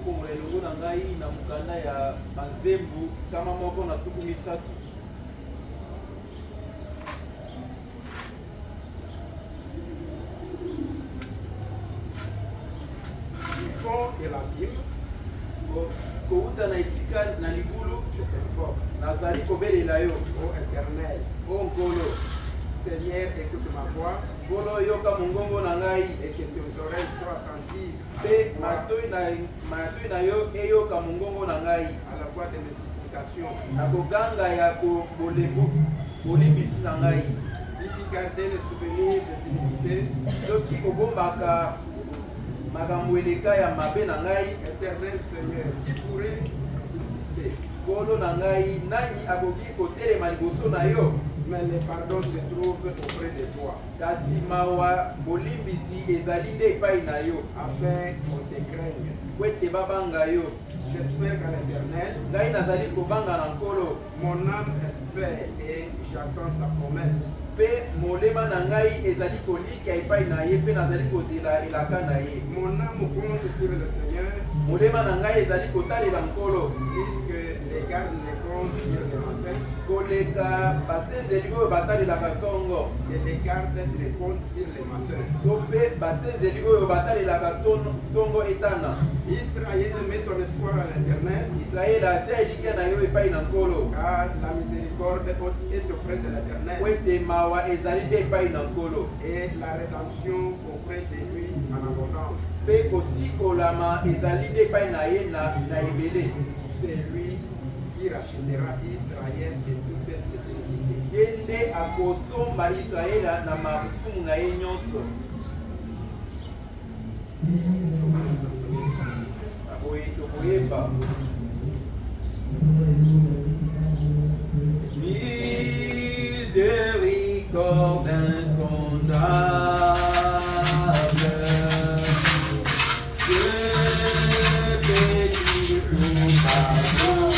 fongola elongo na ngai na mokanda ya banzembo kama moko na tuku misato. Du fond de l'abîme, kouta na esika na libulu je t'invoque. nazali kobelela yo. Ô Éternel, O nkolo, Seigneur, écoute ma voix nkolo yoka mongongo na ngai et que tes oreilles soient attentives mpe à matoi na yo eyoka mongongo na ngai la voix de mes supplications. na koganga ya bolembo bolimbisi na ngai. Si tu gardais les souvenirs des iniquités, Soki obombaka makambo eleka ya mabe na ngai, Éternel Seigneur, qui pourrait subsister? nkolo na ngai nani akoki kotelema liboso na yo? Mais le pardon se trouve auprès de toi, Kasi mawa bolimbisi ezali nde epai na yo afin qu'on te craigne. po ete babanga yo. J'espère qu'à l'Éternel, Ngai nazali kobanga na nkolo mon âme espère et j'attends sa promesse. mpe molema na ngai ezali kolika epai na ye mpe nazali kozela elaka na ye. Mon âme compte sur le Seigneur, molema na ngai ezali kotalela nkolo puisque les gardes les comptent sur le matin koleka basenzeli oyo batalelaka ntongo et les gardes les comptent sur le matin. to mpe basenzeli oyo batalelaka ntongo etana. Israël, mets ton espoir à l'Éternel, Israele atia elika na yo epai na nkolo car la miséricorde est auprès de po l'Éternel ete mawa ezali nde epai na nkolo et la rédemption auprès de lui en abondance. mpe kosikolama ezali nde epai na ye na ebele. C'est lui qui rachètera Israël de toutes ses iniquités. ye nde akosomba Israele na masumu na ye nyonso. Boye tokoyeba miséricorde insondable, Dieu béni nous pardonne.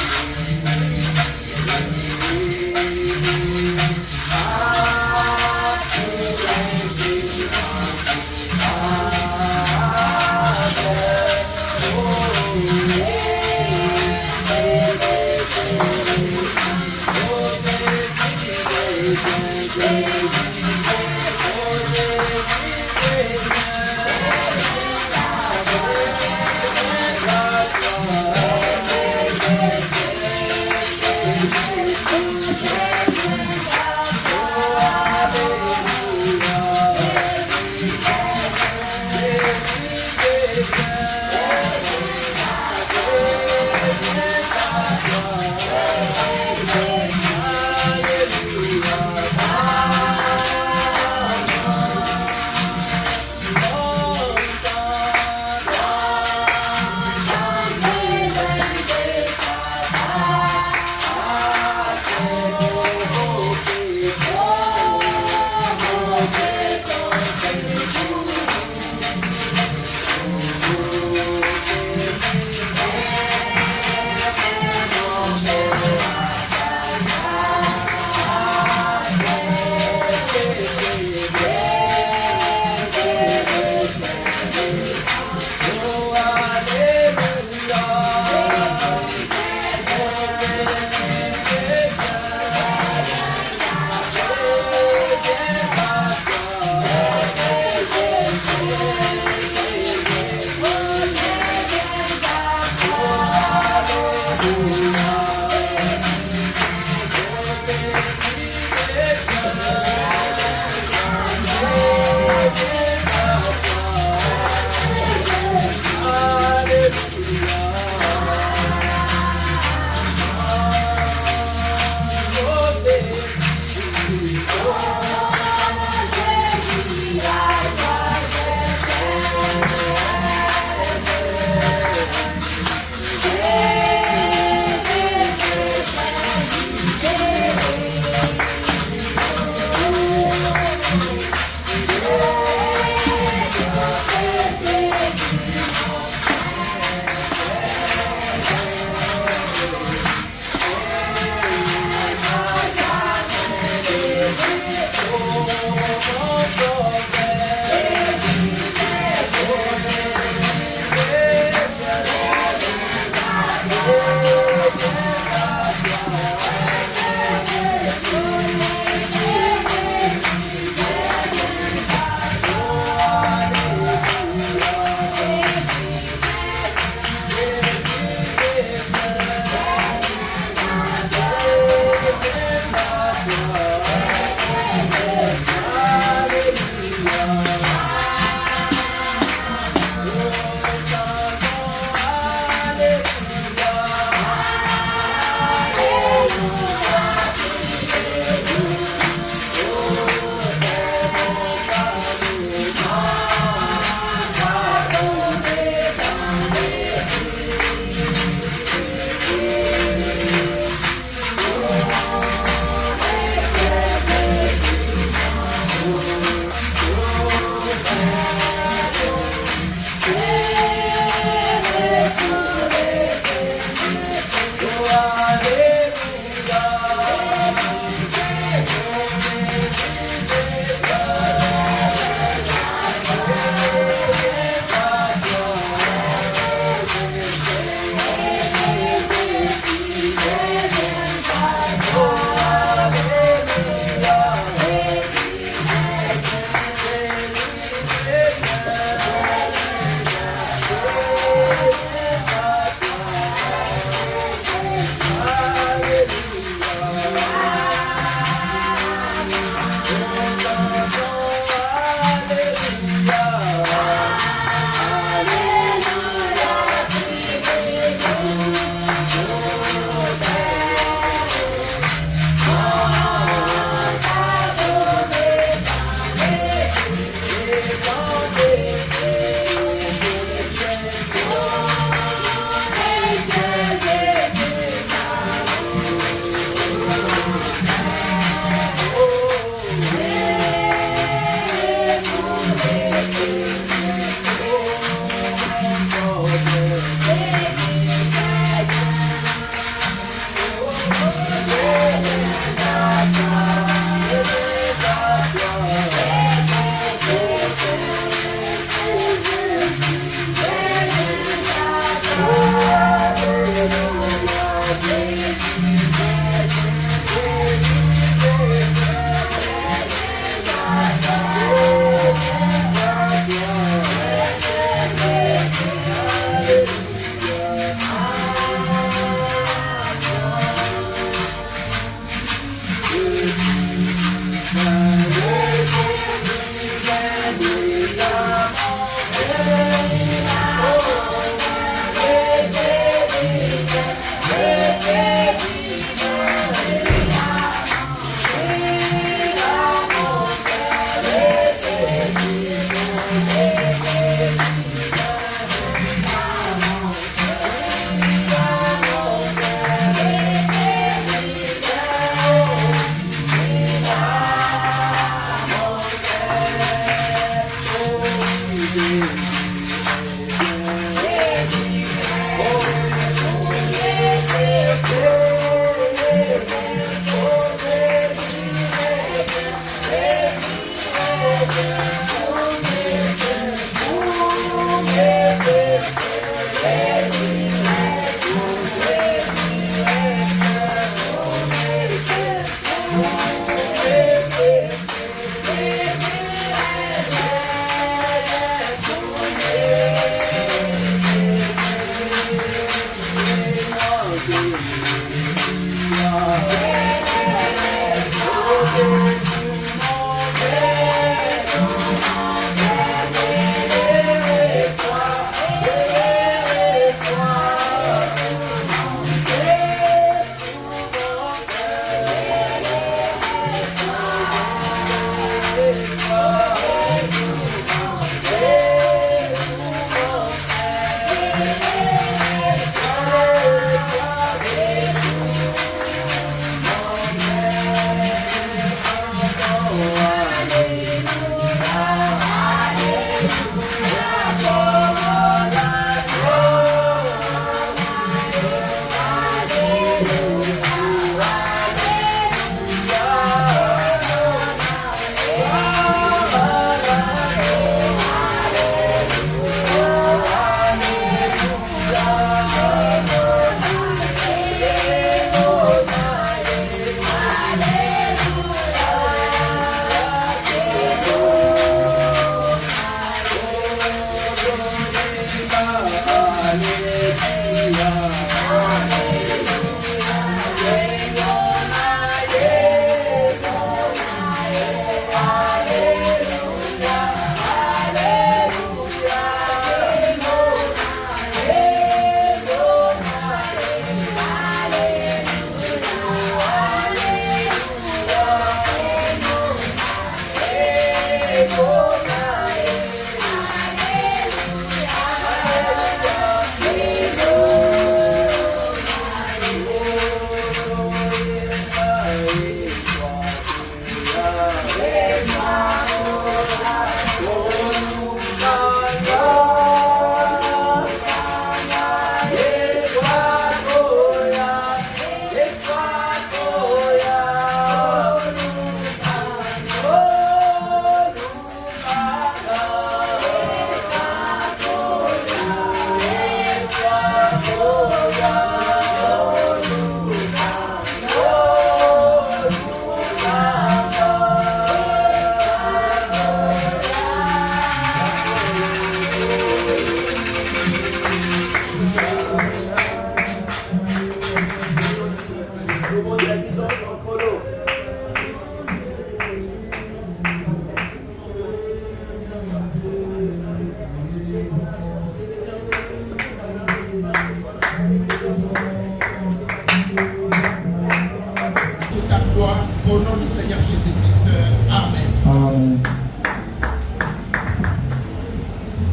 Au nom du Seigneur Jésus-Christ. Amen. Amen.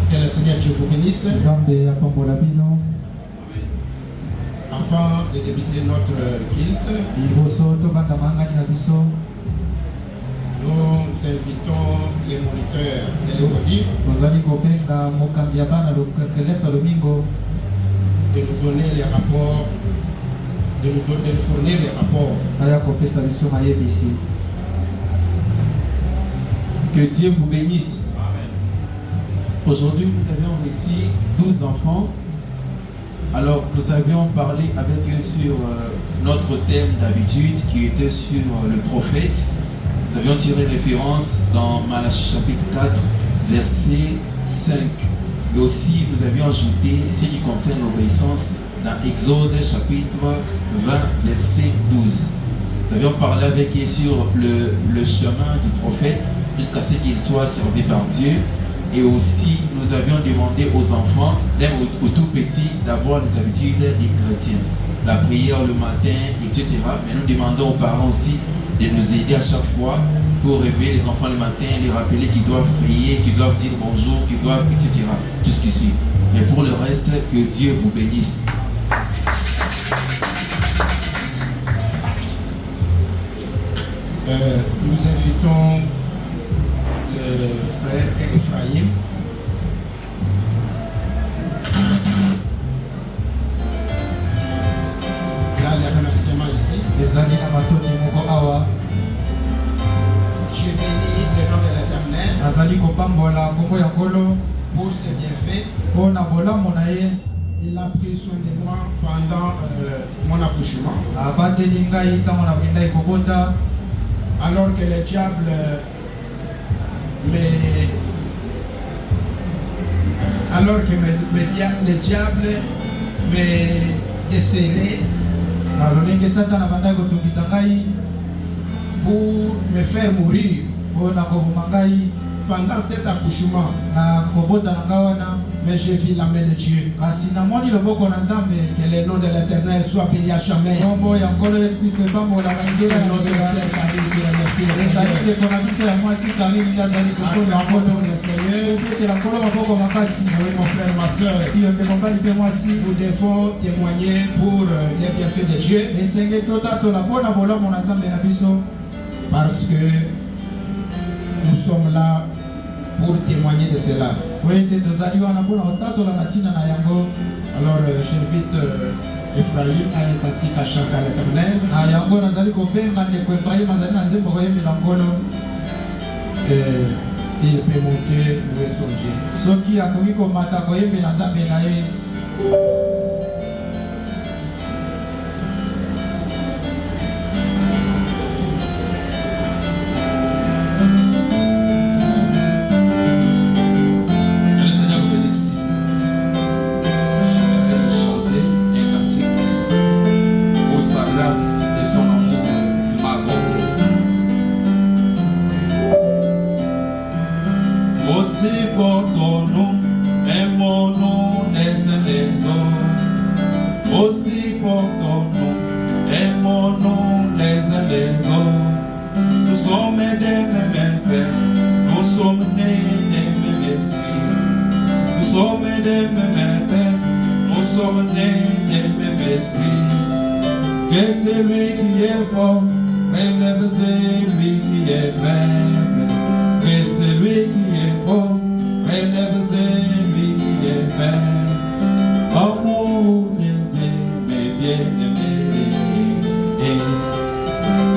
Que le Seigneur Dieu vous bénisse. Afin de débuter notre culte, nous invitons les moniteurs de l'évangile de nous donner les rapports, de nous fournir les rapports. Que Dieu vous bénisse. Aujourd'hui, nous avions ici 12 enfants. Alors, nous avions parlé avec eux sur notre thème d'habitude qui était sur le prophète. Nous avions tiré référence dans Malachie chapitre 4, verset 5. Et aussi, nous avions ajouté ce qui concerne l'obéissance dans Exode chapitre 20, verset 12. Nous avions parlé avec eux sur le chemin du prophète jusqu'à ce qu'il soit servi par Dieu. Et aussi, nous avions demandé aux enfants, même aux tout petits, d'avoir les habitudes des chrétiens. La prière le matin, etc. Mais nous demandons aux parents aussi de nous aider à chaque fois pour réveiller les enfants le matin, les rappeler qu'ils doivent prier, qu'ils doivent dire bonjour, qu'ils doivent, etc. Tout ce qui suit. Mais pour le reste, que Dieu vous bénisse. Nous invitons le frère Ephraim. Il y a les remerciements ici. Je bénis le nom de l'Éternel pour ses bienfaits. Il a pris soin de moi pendant mon accouchement. Alors que le diable le diable me décelait pour me faire mourir pendant cet accouchement. Mais je vis la main de Dieu. Que le nom de l'Éternel soit béni à jamais. C'est notre Seigneur qui remercie le Seigneur. Acclamons le Seigneur. Oui, mon frère, ma soeur, nous devons témoigner pour les bienfaits de Dieu. Parce que nous sommes là pour témoigner de cela. Alors j'invite Ephraim à être à chanter à l'Éternel. S'il peut monter, louer son Dieu. Que le Seigneur vous bénisse. supportons-nous, aimons-nous les uns les autres. Aussi portons-nous, aimons-nous les uns les autres. Nous sommes des mêmes pères, nous sommes nés des mêmes esprits. Nous sommes des mêmes pères, nous sommes nés des mêmes esprits. Que celui qui est fort relève celui qui est faible. Que celui qui est fort relève celui qui est faible. Amour de Dieu, mes bien-aimés.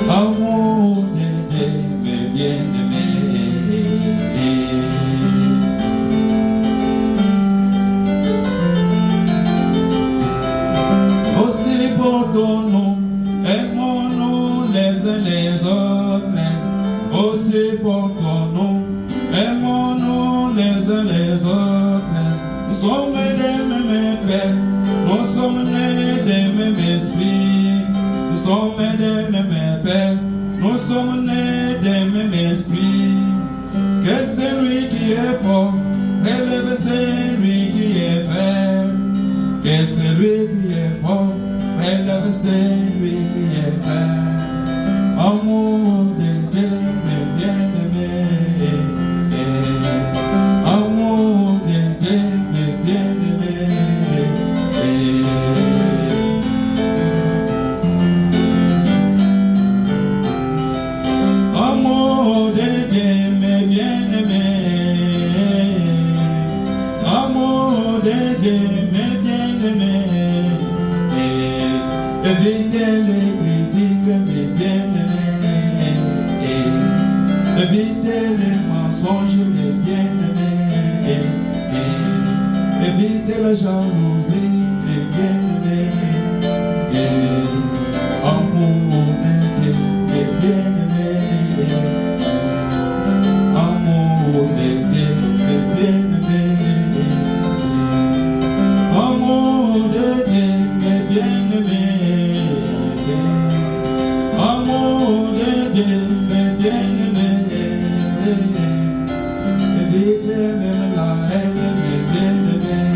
Amour de Dieu, mes bien-aimés. Aussi portons-nous, aimons-nous les uns les autres. Aussi portons-nous, aimons-nous les uns les autres. Nous sommes des mêmes pères, nous sommes nés des mêmes esprits. Nous sommes des mêmes pères, nous sommes nés des mêmes esprits. Que celui qui est fort relève celui qui est faible. Que celui qui est fort relève celui qui est faible. Amour de Dieu, mes bien-aimés. Amour de Dieu, mes bien-aimés. Amour de Dieu, mes bien-aimés. Amour de Dieu, mes bien-aimés. Évitez les critiques, mes bien-aimés. Évitez les mensonges, mes bien-aimés. Évitez la jalousie, mes bien-aimés. Amour de Dieu, mes bien-aimés. Amour de Dieu, mes bien-aimés. Amour de Dieu, mes bien-aimés. Amour de Dieu, mes bien-aimés. Évitez même la haine, mes bien-aimés.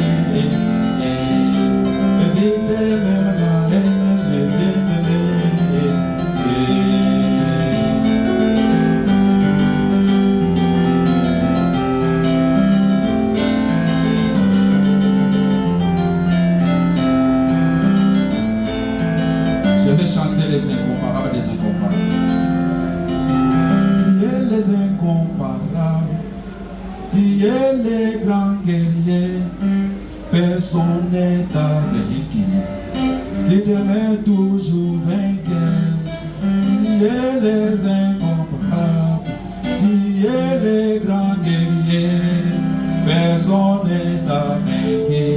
Évitez même la haine, mes bien-aimés. Je vais chanter les incomparables des incomparables. Tu es les incomparables, tu es les grands guerriers, personne n'est avec qui. Tu demeures toujours vainqueur. Tu es les incomparables, tu es les grands guerriers, personne n'est avec qui.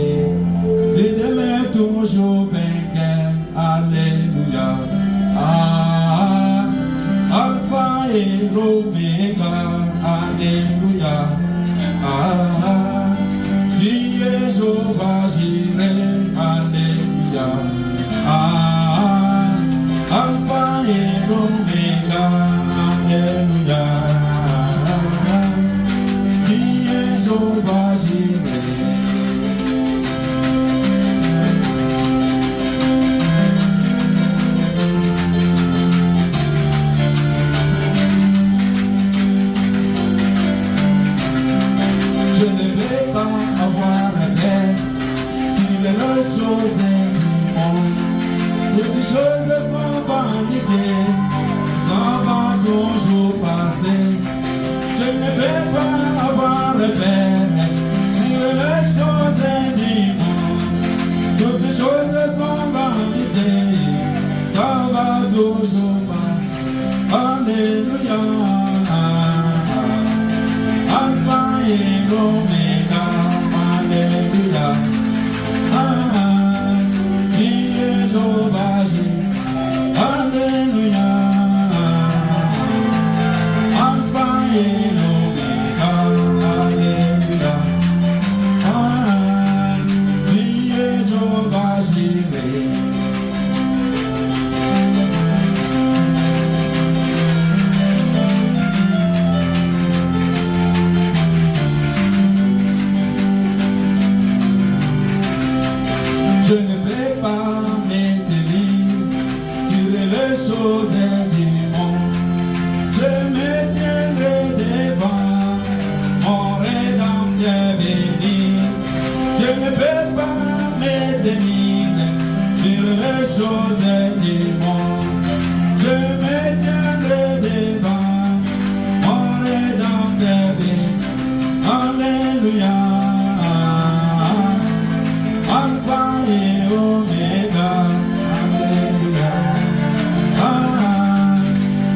Tu demeures toujours vainqueur. Alléluia. Ah, Alpha et Omega. Alléluia. Ah, tu es Jéhovah Jireh. Alléluia. Ah, Alpha et Omega. Alléluia. Tu es Jéhovah Jireh. Je ne vais pas avoir peur si les choses du monde. Toutes les choses sont vanité, ça va toujours passer. Je ne vais pas avoir peur si les choses du monde. Toutes les choses sont vanité, ça va toujours passer. Alléluia. Alpha et Omega, Alléluia. Ah, qui est Jéhovah, Alléluia. choses du monde, je me tiendrai devant mon rédempteur vivant. Alléluia. Alpha et Omega. Alléluia.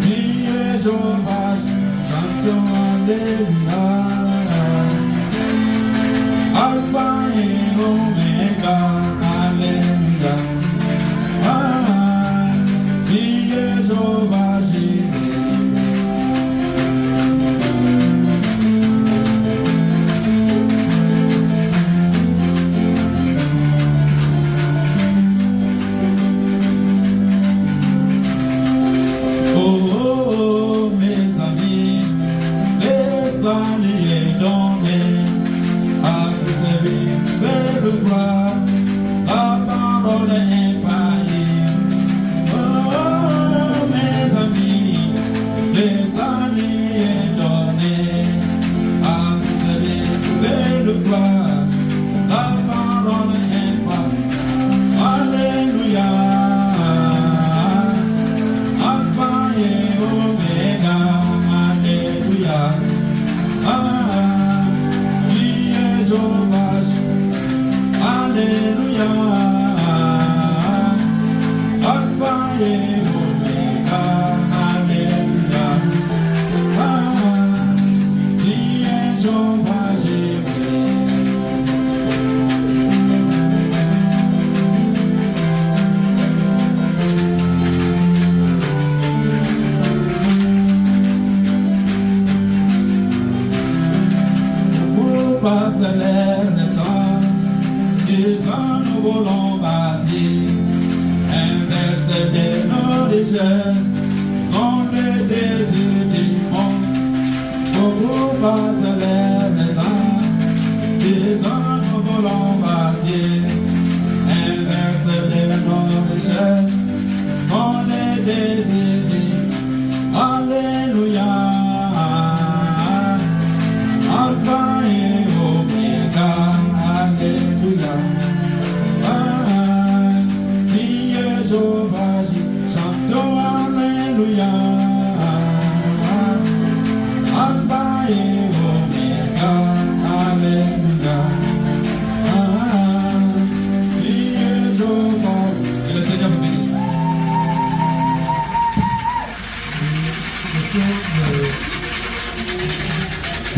Dieu sauvage, chantons Alléluia. Alpha et Omega. Alléluia. Dieu sauvage.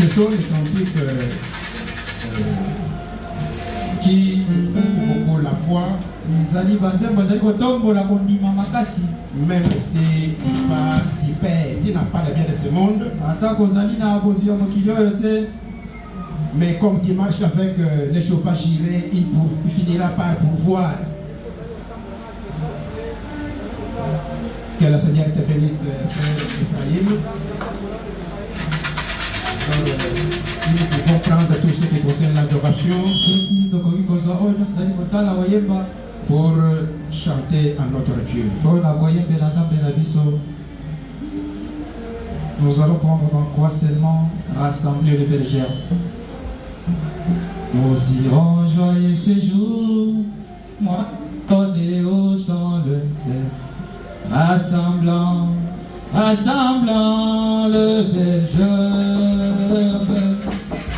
Ce sont les cantiques qui incitent beaucoup la foi, même si tu pères, tu n'as pas le bien de ce monde. Mais comme tu marches avec les chauffages girés, il finira par pouvoir. Que le Seigneur te bénisse, frère Ephraïm. Nous pouvons prendre tout ce qui concerne l'adoration pour chanter à notre Dieu. Nous allons prendre dans quoi seulement rassembler les bergères. Nous irons joyeux ce jour, moi donner au chant le ciel, rassemblant le bergère.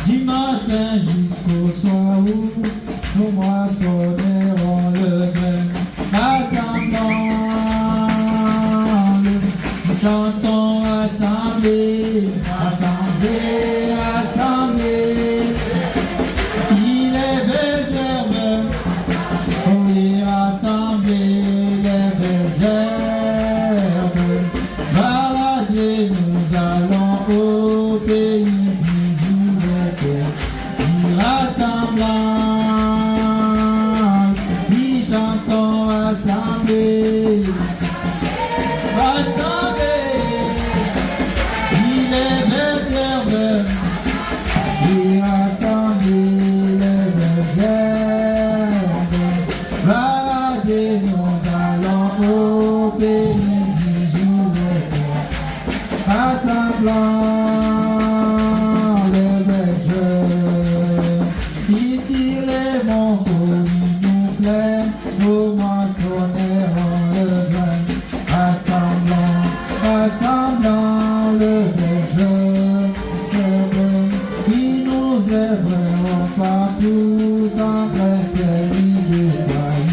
Du matin jusqu'au soir où nous moissonnerons le grain, rassemblant nous chantons rassemblés, rassemblés, rassemblés. Il est bergère, oui, rassemblés les bergères. Balader, nous allons au pays du jour. Rassemblant, nous chantons rassemblés, rassemblés. Il est bergère, il rassemble les bergères. Balader, nous allons au pays du jour. Rassemblant les bergères. Ici les monts nous plaît, nous moissonnerons tous en fraternité de foyer,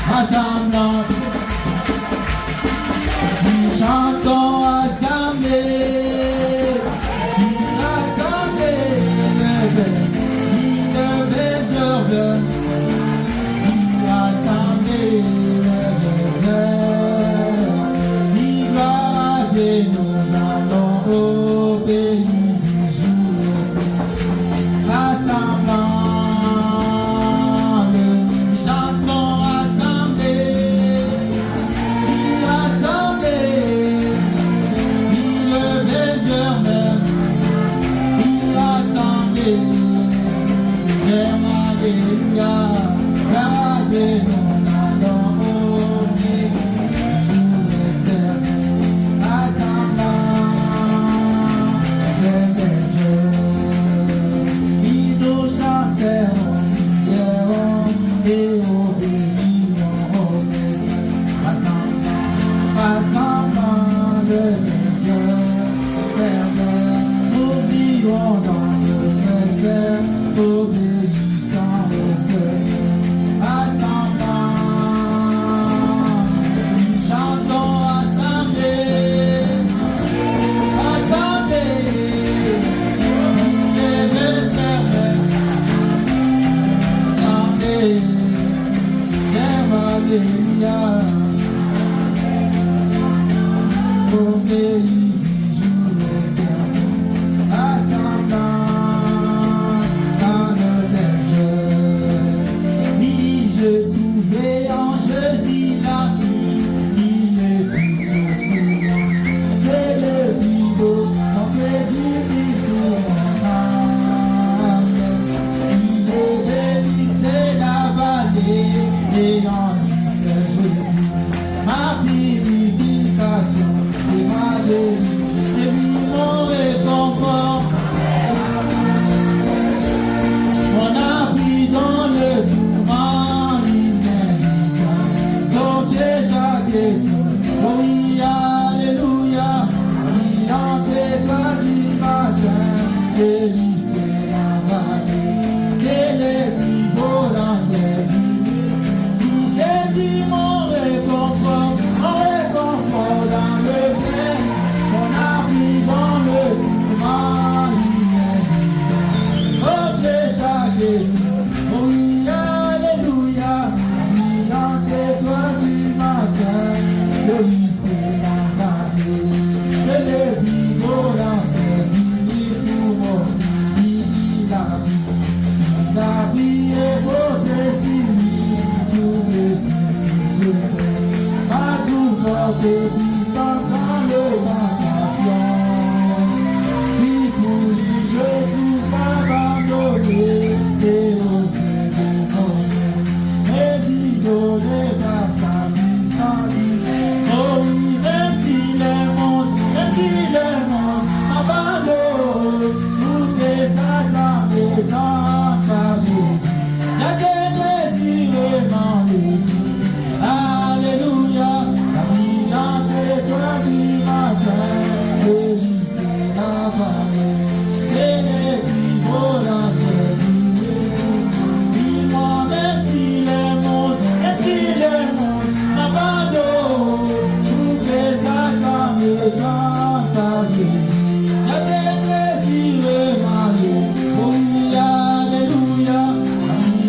rassemblant, nous chantons assemblés, nous allons au pays du jour, rassemblant, nous chantons assemblés, le Belgium même, assemblés, j'aime alléluia, regardez, nous allons au pays du jour. Au pays du jour, rassemblant dans le berger. Oui, je trouvais en Jésus l'ami, il est toute chose pour moi. C'est le vivant, quand t'es vivant pour moi. Il est délisté la vallée, et en lui c'est jeudi. Ma purification. C'est lui mon réconfort, mon abri dans le tourment inévitable, confier chaque question. Oh oui, alléluia, orientez toi du matin, délister la vallée, c'est les plus volontaires du Jésus mon réconfort dans le bien, mon abri dans le tourment inévitable. Oh, chaque question, oh oui, alléluia, orientez-toi du matin, le mystère la vallée, c'est le plus volontaire du pour il a brillé beauté si lui, tout le souci je fais, pas tout forte et puissant dans l'évacuation. Puis pour lui, je tout abandonné et ôté de mon mais il donnait par sa puissance. Oh oui, même si le monde m'abandonne, tout que Satan m'étend par Jésus, j'ai désirément béni. Alléluia, orientez-toi du matin, délister la vallée, c'est les plus volontaires du monde. Dis-moi, même si le monde m'abandonne, tout que Satan m'étend par Jésus, j'ai désirément béni. Oui, alléluia,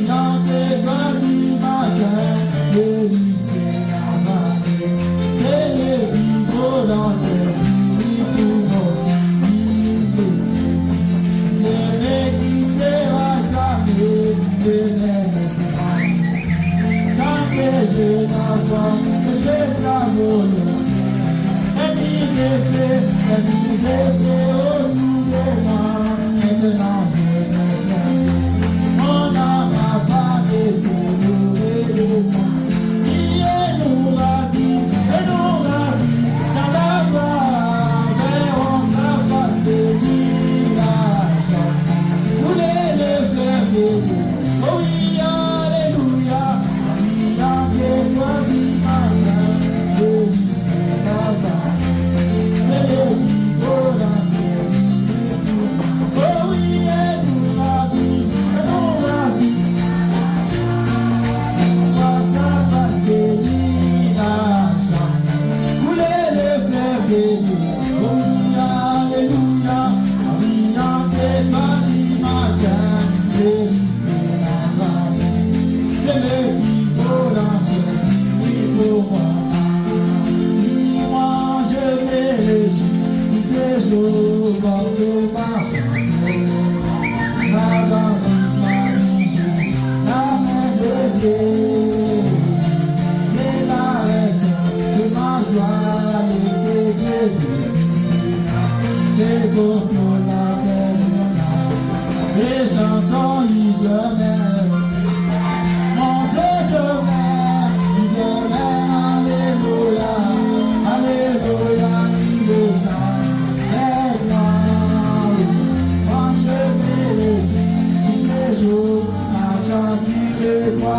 orientez-toi du matin, délister la vallée, c'est le plus volontaire du pouvoir. Ne m'écoutera jamais, ne me laissera ici, tant que je n'entends, que je sa volonté. Et il fait autour de moi, maintenant je me mon âme affamée, c'est nourrie de sang. Et nous ravit dans la gloire, verrons sa face de village. Tous les frères, oh oui, alléluia, orientez-toi du matin, délister la vallée, c'est le plus volontaire. Oh oui,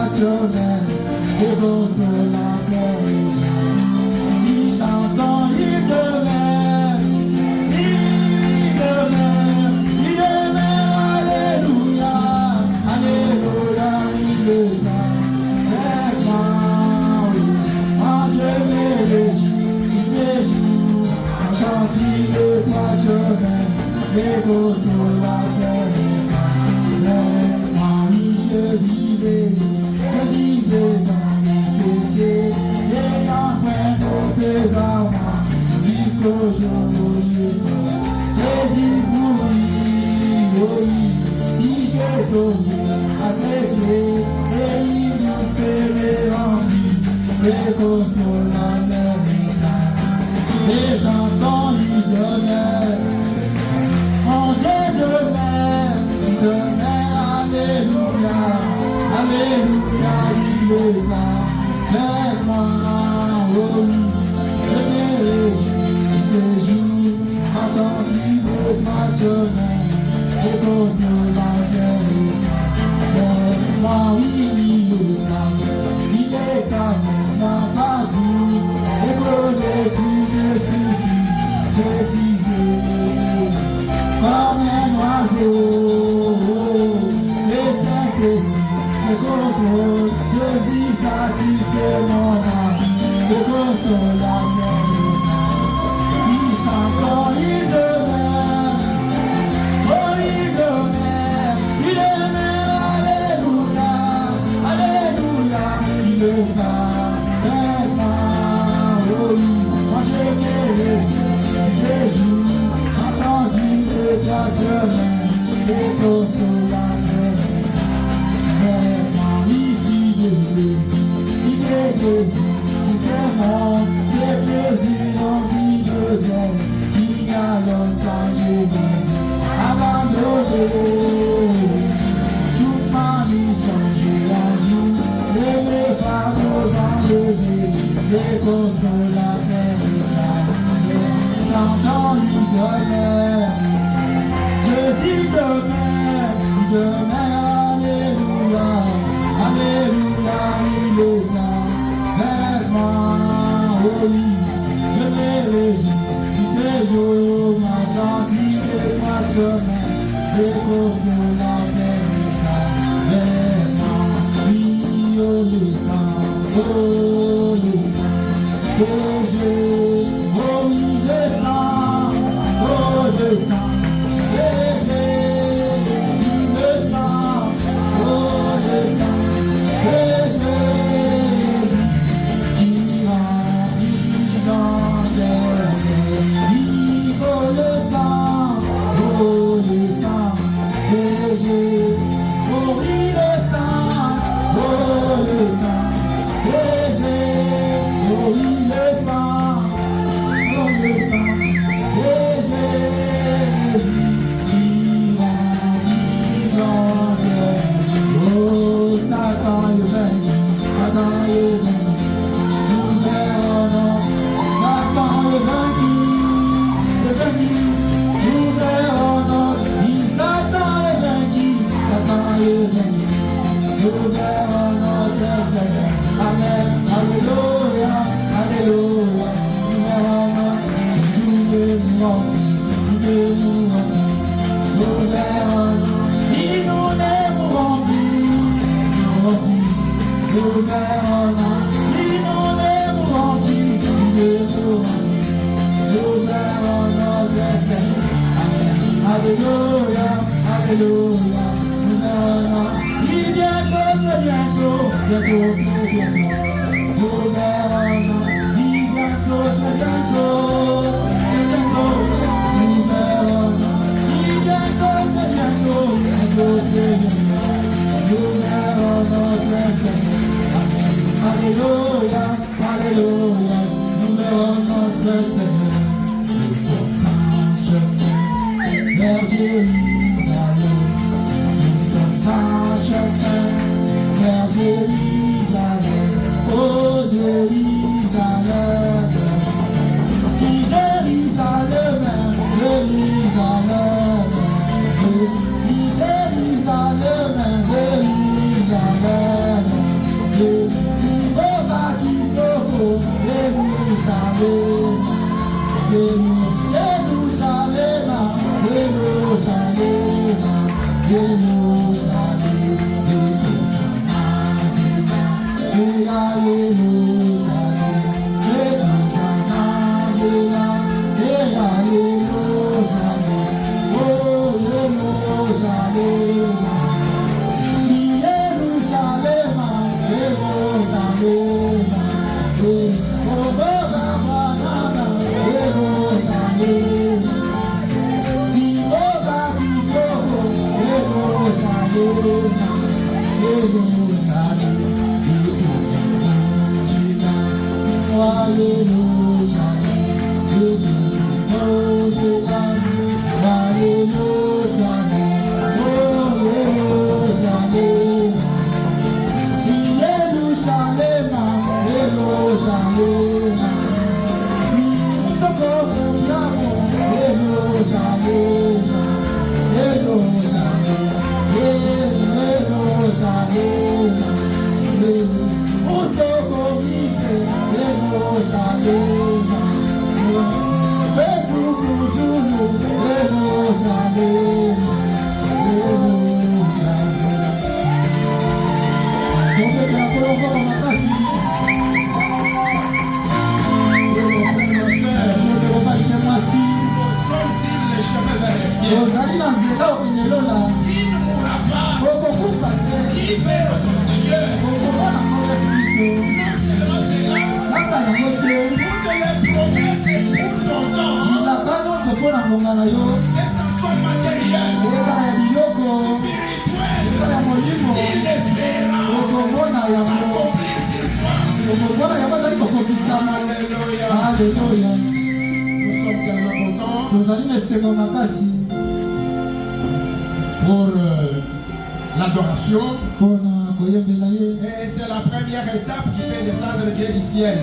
patronnel et consolateur. Il chante en hymne de mer, hymne de mer, alléluia, alléluia, il est avec moi. Moi je me réjouis, il te joue, en chance il est patronnel et consolateur. Je vivais dans mes péchés, et en train de tes amants, jusqu'au jour où je meurs. Jésus mourit, il s'est donné à ses pieds, et il nous espérait en lui, le consolateur éternel. Les chantons l'hymne, mon Dieu de mer, alléluia, alléluia, il est avec moi, oh oui, je me réjouis des jours, ma chance il est patronnel, et consolateur éternel. Moi oui, il est avec moi partout, et connaît tous mes soucis, je suis élevé comme un oiseau. Le contrôle, Jésus satisfait mon âme, le consolateur éternel. Il chante en hymne de mer, oh hymne de mer, alléluia, alléluia, il est avec moi, oh oui, moi je me réjouis des jours, ma chance il est patronnel, le consolateur éternel. C'est mon, c'est plaisir en vie de zèle. Il y a longtemps j'ai besoin abandonné. Toute ma vie changée un jour, et mes fardeaux enlevés, les consolateurs éternels. J'entends l'hymne, je suis de mer, alléluia, alléluia, il est avec moi, oh oui, je me réjouis des jours, ma chance il est patronnel, et consolateur éternel. Oui, oh le sang, léger, oh oui le sang, oh le sang, léger, le sang, oh le sang, léger. Alléluia, alléluia, nous verrons notre Seigneur. Nous sommes en chemin vers Jérusalem. Nous sommes en chemin vers Jérusalem. Oh Jérusalem, Jérusalem, Jérusalem, Jérusalem, Jérusalem. Pour l'adoration. Et c'est la première étape qui fait descendre Dieu du ciel.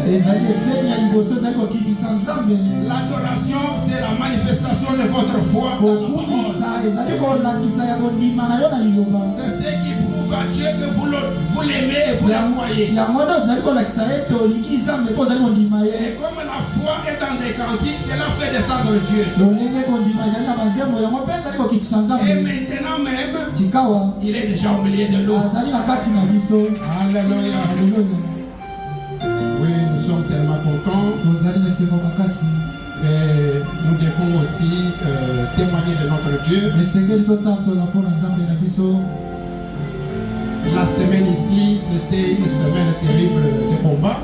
L'adoration, c'est la manifestation de votre foi dans la parole. C'est ce qui prouve à Dieu que vous l'aimez et vous la croyez. Et comme la foi est dans des cantiques, cela fait descendre Dieu. Et maintenant même, il est déjà au milieu de nous. Alléluia. Oui, nous sommes tellement contents. Et nous devons aussi témoigner de notre Dieu. La semaine ici, c'était une semaine terrible de combat.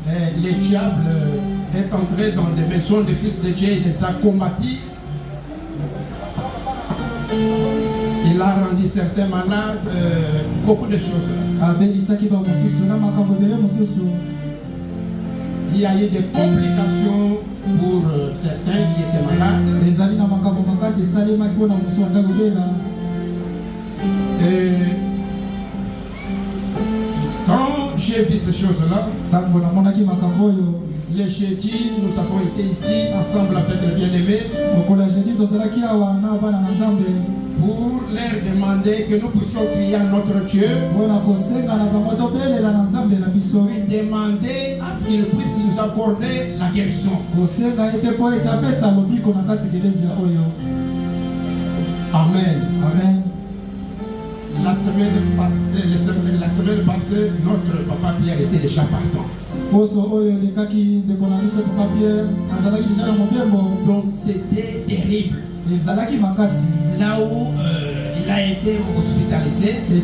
Et le diable est entré dans des maisons des fils de Dieu et les a combattus. Il a rendu certains malades, beaucoup de choses. Il y a eu des complications pour certains qui étaient malades. Et quand j'ai vu ces choses-là, le jeudi, nous avons été ici ensemble avec les bien-aimés pour leur demander que nous puissions crier à notre Dieu, lui demander à ce qu'il puisse nous accorder la guérison. Amen. Amen. La semaine passée, notre papa Pierre était déjà partant. Donc c'était terrible. Là où il a été hospitalisé, les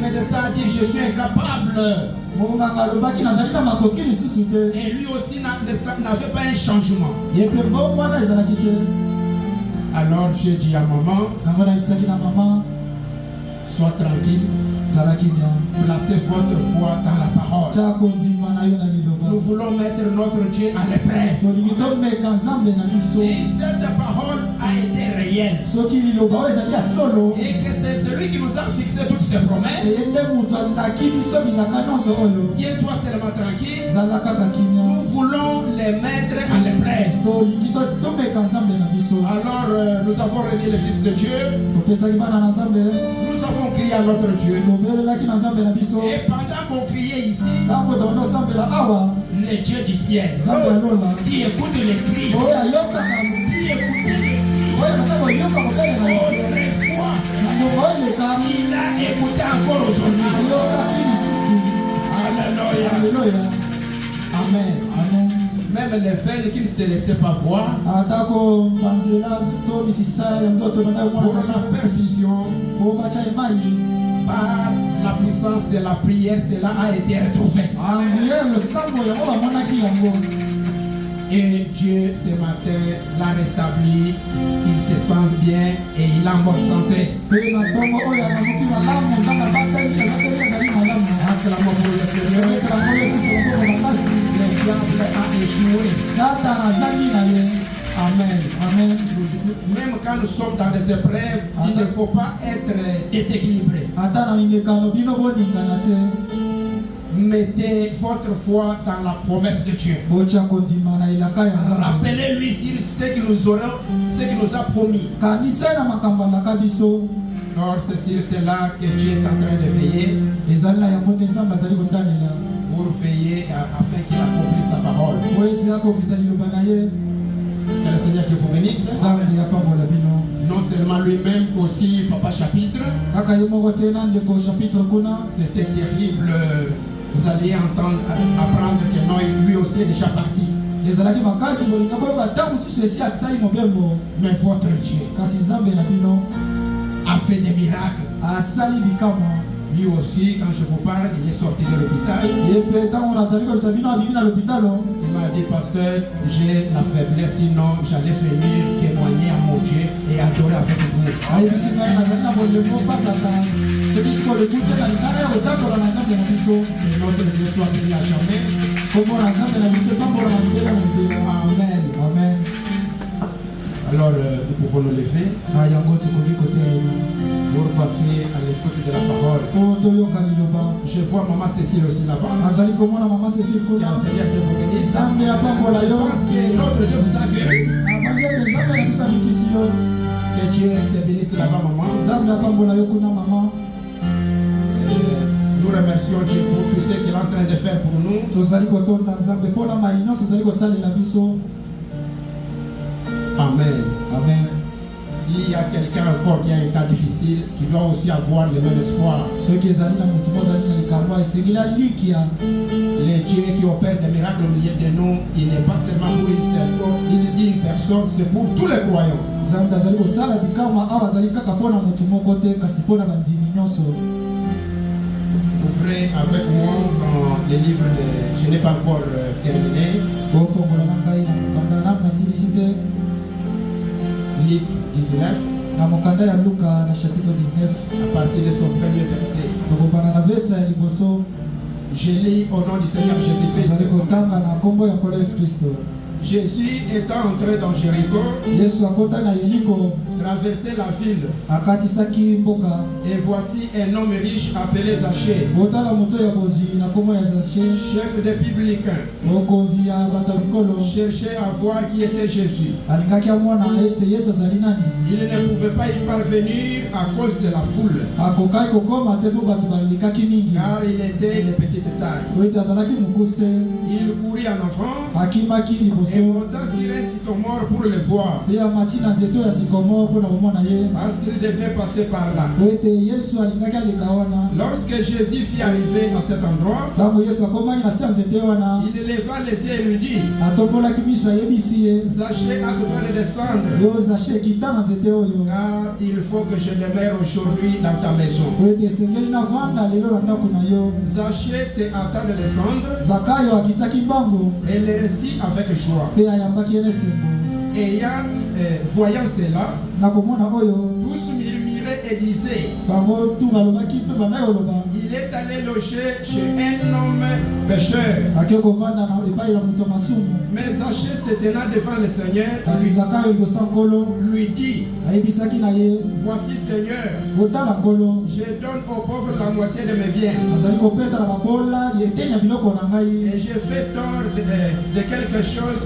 médecins disent je suis incapable. Et lui aussi n'avait pas un changement. Alors j'ai dit à maman, sois tranquille. Placez votre foi dans la parole. Nous voulons mettre notre Dieu à l'épreuve. Et cette parole a été réel. soki liloba oyo ezali ya solo Et que c'est celui qui nous a fixé toutes ces promesses. eye nde moto alingaki biso bilaka nyonso oyo Tiens-toi seulement tranquille. zala kaka kimia Nous voulons les mettre à l'épreuve. tolingi tomeka nzambe na biso Alors nous avons réuni le Fils de Dieu. topesaki bana na nzambe Nous avons crié à notre Dieu. tobelelaki na nzambe na biso Et pendant qu'on criait ici, ntango tokondo osambela awa le Dieu du ciel, nzambe ya lola qui écoute les cris, oyo ayokaka qui écoute les cris, oyo kaka koyoka kobelela biso autrefois, ngongo eleka il a écouté encore aujourd'hui. ayokaki lisusu Alléluia. aleluya Amen. amen Même les veines qui ne se laissaient pas voir, atako banzela to misisa ya nzoto nanga pour mwana la perfusion, po bacha emai par la puissance de la prière, cela a été retrouvé. anguye losambo yango bamonaki yango Et Dieu, ce matin, l'a rétabli. Il se sent bien et il a en bonne santé. mpe na ntongo oyo akamoki malamu zanga bateli ezali malamu Acclamons pour le Seigneur. ekela ngo yesu selongo makasi Le diable a échoué. satana azangi na ye Amen. amen Même quand nous sommes dans des épreuves, il ne faut pas être déséquilibré. ata na mimekano bino boningana te Mettez votre foi dans la promesse de Dieu. botia kondima na elaka ya nzambe Rappelez-lui sur ce qu'il nous a promis. kanisa ye na makambo alaka biso Alors c'est sur cela que Dieu est en train de veiller ezali na yango nde nzambe azali kotalela pour veiller afin qu'il accomplisse sa parole. po ete akokisa liloba na ye Que le Seigneur Dieu vous bénisse. nzambe apambola bino Non seulement lui-même, aussi Papa Chapitre. kaka ye moko te na ndeko chapitre kuna C'était terrible. Vous allez apprendre que non, lui aussi est déjà parti. ezalaki makasi bolinga boyoka ta mosusu esi asali mobembo Mais votre Dieu kasi nzambe na bino a fait des miracles. asali bikamwa Lui aussi, quand je vous parle, il est sorti de l'hôpital. ye mpe ntango nazali kobisa bino abimi na lopitalo Il m'a dit, pasteur, j'ai la faiblesse, sinon j'allais venir témoigner à mon Dieu et adorer avec vous. ayebisi ngai nazali na bolembo pasaka soki kolekuti na lingana ya kotambola na nzambe na biso Que notre Dieu soit béni à jamais. kombo na nzambe na biso etambola na libela na libela Amen. amen Alors, nous pouvons nous lever na yango tokoki kotelema pour passer à l'écoute de la parole. po toyoka liloba Je vois maman Cécile aussi là-bas. nazali komona mama cecile Que kuna le Seigneur Dieu vous bénisse. nzambe apambola Je yo pense que notre Dieu vous a guéri. apanzi ete nzambe na biso alikisi yo Que Dieu te bénisse là-bas, maman. nzambe apambola yo kuna mama Nous remercions Dieu pour tout ce qu'il est en train de faire pour nous. tozali kotonda nzambe mpona mai nyonso ezali kosalela biso Amen. amen S'il y a quelqu'un encore qui a un cas difficile, qui doit aussi avoir le même espoir, soki ezali na motu mo azali na likambo esengeli alikia le Dieu qui opère des miracles au milieu de nous, il n'est pas seulement pour une personne, c'est pour tous les croyants. nzambe azali kosala bikamwa awa azali kaka mpona motu moko te kasi mpona bandimi nyonso Ouvrez avec moi dans le livre de... Je n'ai pas encore terminé. bofongola na ngai na mokanda na nasilisi te Luc 19, na mokanda ya luka na chapitre 19 à partir de son premier verset. tokopana na vesa ya liboso Je lis au nom du Seigneur Jésus-Christ. ezali kotanga na nkombo ya nkolo yesu kristo Jésus étant entré dans Jéricho, yesu akotaki na yeriko traversait la ville, akatisaki mboka et voici un homme riche appelé Zachée, botala moto ya bozwi na nkombo ya zache chef des publicains, mokonzi ya bato ya bikolo cherchait à voir qui était Jésus. alingaki amona ete yesu azali nani Il ne pouvait pas y parvenir à cause de la foule, akokaki kokoma te mpo bato balikaki mingi car il était de petite taille. po ete azalaki mokuse Il courut en avant akimaki liboso et monta sur un sycomore pour le voir, mpe amati na nzete oyo ya sikomore mpo na komona ye parce qu'il devait passer par là. po ete yesu alingaki aleka wana Lorsque Jésus fut arrivé à cet endroit, ntango yesu akomaki na se ya nzete wana il leva les yeux et lui dit, atombolaki miso ayebisi ye Zachée a besoin de descendre, yo zache ekita na nzete oyo car il faut que je demeure aujourd'hui dans ta maison. po ete esengeli navanda lelo na ndako na yo Zachée se hâta de descendre zakayo akitaki mbango et le reçut avec joie. mpe ayambaki ye nesembo Voyant cela, na komona oyo tous murmuraient et disaient, bango tu balobaki mpe banda yoloba il il est allé loger chez un homme pécheur. Mais Zachée se tenant devant le Seigneur lui dit, voici Seigneur, je donne aux pauvres la moitié de mes biens. Et je fais tort de quelque chose.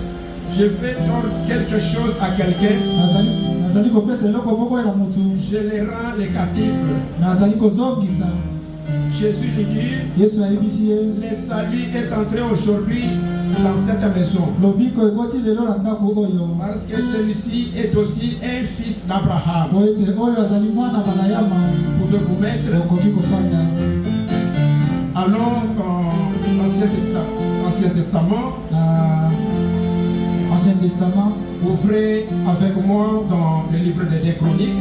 Je fais tort quelque chose à quelqu'un. Je le rends les captifs. Jésus lui dit, le salut est entré aujourd'hui dans cette maison. Parce que celui-ci est aussi un fils d'Abraham. Pouvez-vous mettre? Allons dans l'Ancien Testament. Ancien Testament. Ouvrez avec moi dans le livre des Chroniques.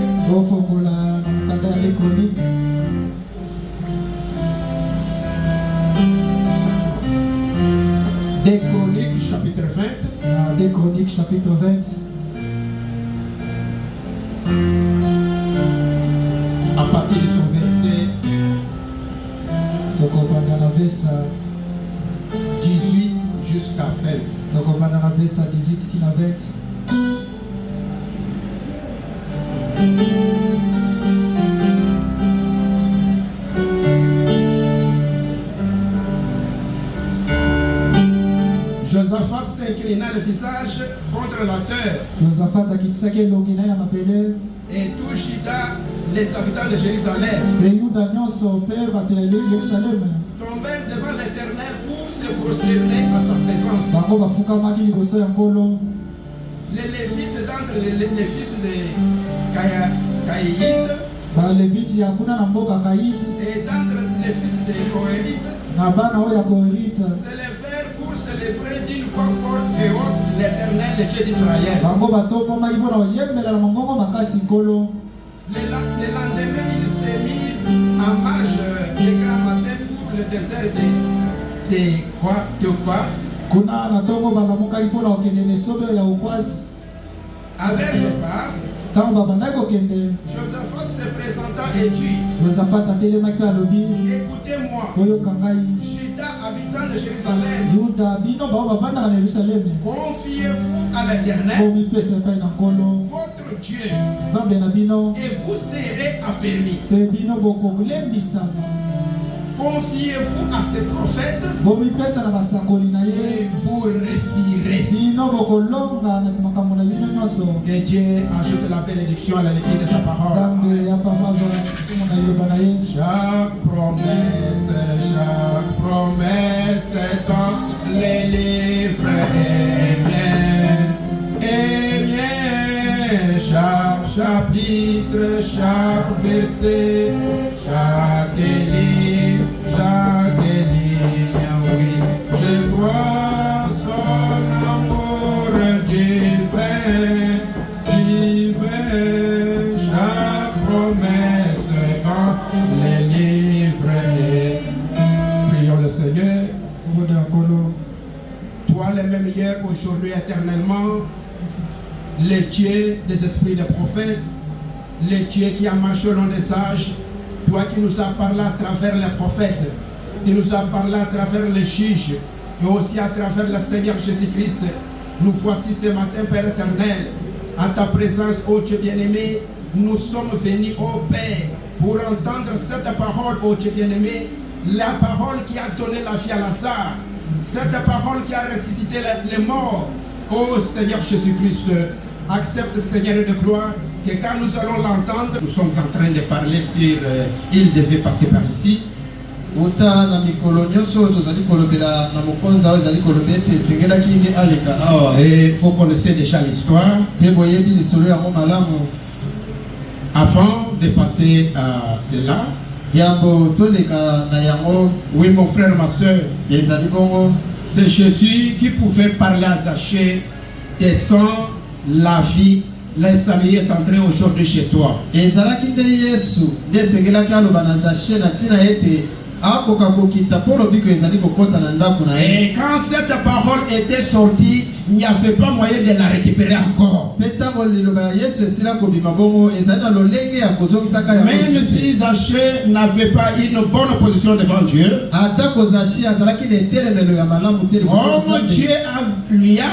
Des Chroniques chapitre 20. Des Chroniques chapitre 20. À partir de son verset 18 jusqu'à 20. Josaphat s'inclina le visage contre la terre. Et tout Juda, les habitants de Jérusalem, tombèrent devant l'Éternel pour se prosterner à sa présence. Les Lévites d'entre les fils de Caïd et d'entre les fils de Kohélites s'élevèrent pour célébrer d'une voix forte et haute l'Éternel, le Dieu d'Israël. Le lendemain, il s'est mis en marche le grand matin pour le désert de Théoquas. À leur départ, Josaphat se présenta et dit, écoutez-moi, Juda, habitant de Jérusalem, confiez-vous à l'Éternel, votre Dieu, et vous serez affermis. Confiez-vous à ces prophètes et vous réussirez. Que Dieu ajoute la bénédiction à la lecture de sa parole. Chaque promesse dans les livres est bien. Chaque chapitre, chaque verset, chaque livre. Oui, je vois son amour divin, chaque promesse dans les livres. Prions le Seigneur. Toi le même hier, aujourd'hui, éternellement, le Dieu des esprits des prophètes, le Dieu qui a marché au nom des sages, toi qui nous as parlé à travers les prophètes, qui nous as parlé à travers les juges et aussi à travers le Seigneur Jésus-Christ. Nous voici ce matin, Père éternel, en ta présence, ô Dieu bien-aimé, nous sommes venus, ô Père, pour entendre cette parole, ô Dieu bien-aimé, la parole qui a donné la vie à Lazare, cette parole qui a ressuscité les morts, ô Seigneur Jésus-Christ. Accepte, Seigneur de gloire, que quand nous allons l'entendre, nous sommes en train de parler sur il devait passer par ici. Et vous connaissez déjà l'histoire. Avant de passer à cela, oui mon frère, ma soeur, c'est Jésus qui pouvait parler à Zachée, descends la vie. L'insalué est entré aujourd'hui chez toi. Et quand cette parole était sortie, il n'y avait pas moyen de la récupérer encore. Même si Zachée n'avait pas une bonne position devant Dieu, comme Dieu lui a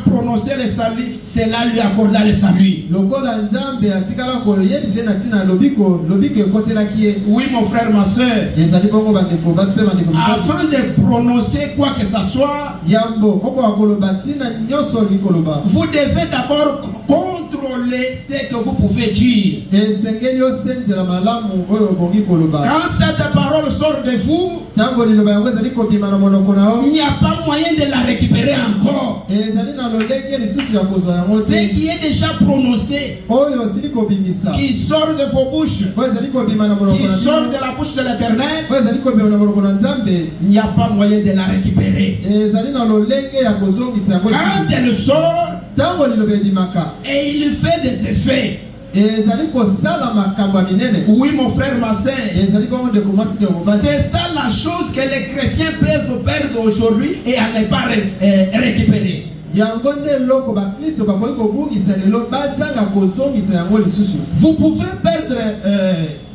prononcé le salut, cela lui accorda le salut. Oui, mon frère, ma soeur, afin de prononcer quoi que ce soit, vous devez d'abord contrôler ce que vous pouvez dire. Quand cette parole sort de vous, il n'y a pas moyen de la récupérer encore. Ce qui est déjà prononcé, qui sort de vos bouches, qui sort de la bouche de l'Éternel, il n'y a pas moyen de la récupérer. Quand elle sort, et il fait des effets. Oui, mon frère, ma soeur, c'est ça la chose que les chrétiens peuvent perdre aujourd'hui et à ne pas récupérer. Vous pouvez perdre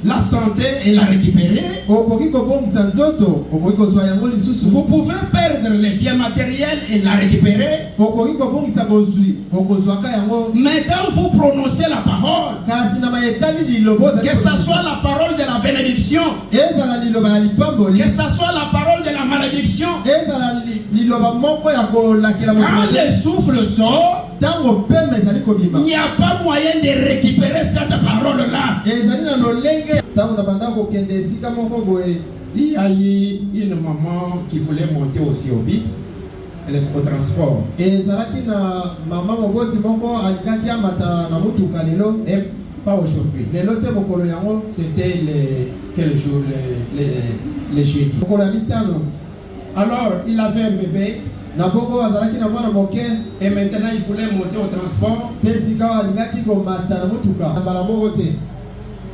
la santé et la récupérer. Vous pouvez perdre les biens matériels et la récupérer. Mais quand vous prononcez la parole, que ce soit la parole de la bénédiction, que ce soit la parole de la malédiction, quand le souffle sort, il n'y a pas moyen de récupérer cette parole-là. Il y a eu une maman qui voulait monter aussi au bus, électrotransport. Et pas aujourd'hui. C'était quel jour? Les jeudis. Alors, il avait un bébé. Et maintenant, il voulait monter au transport.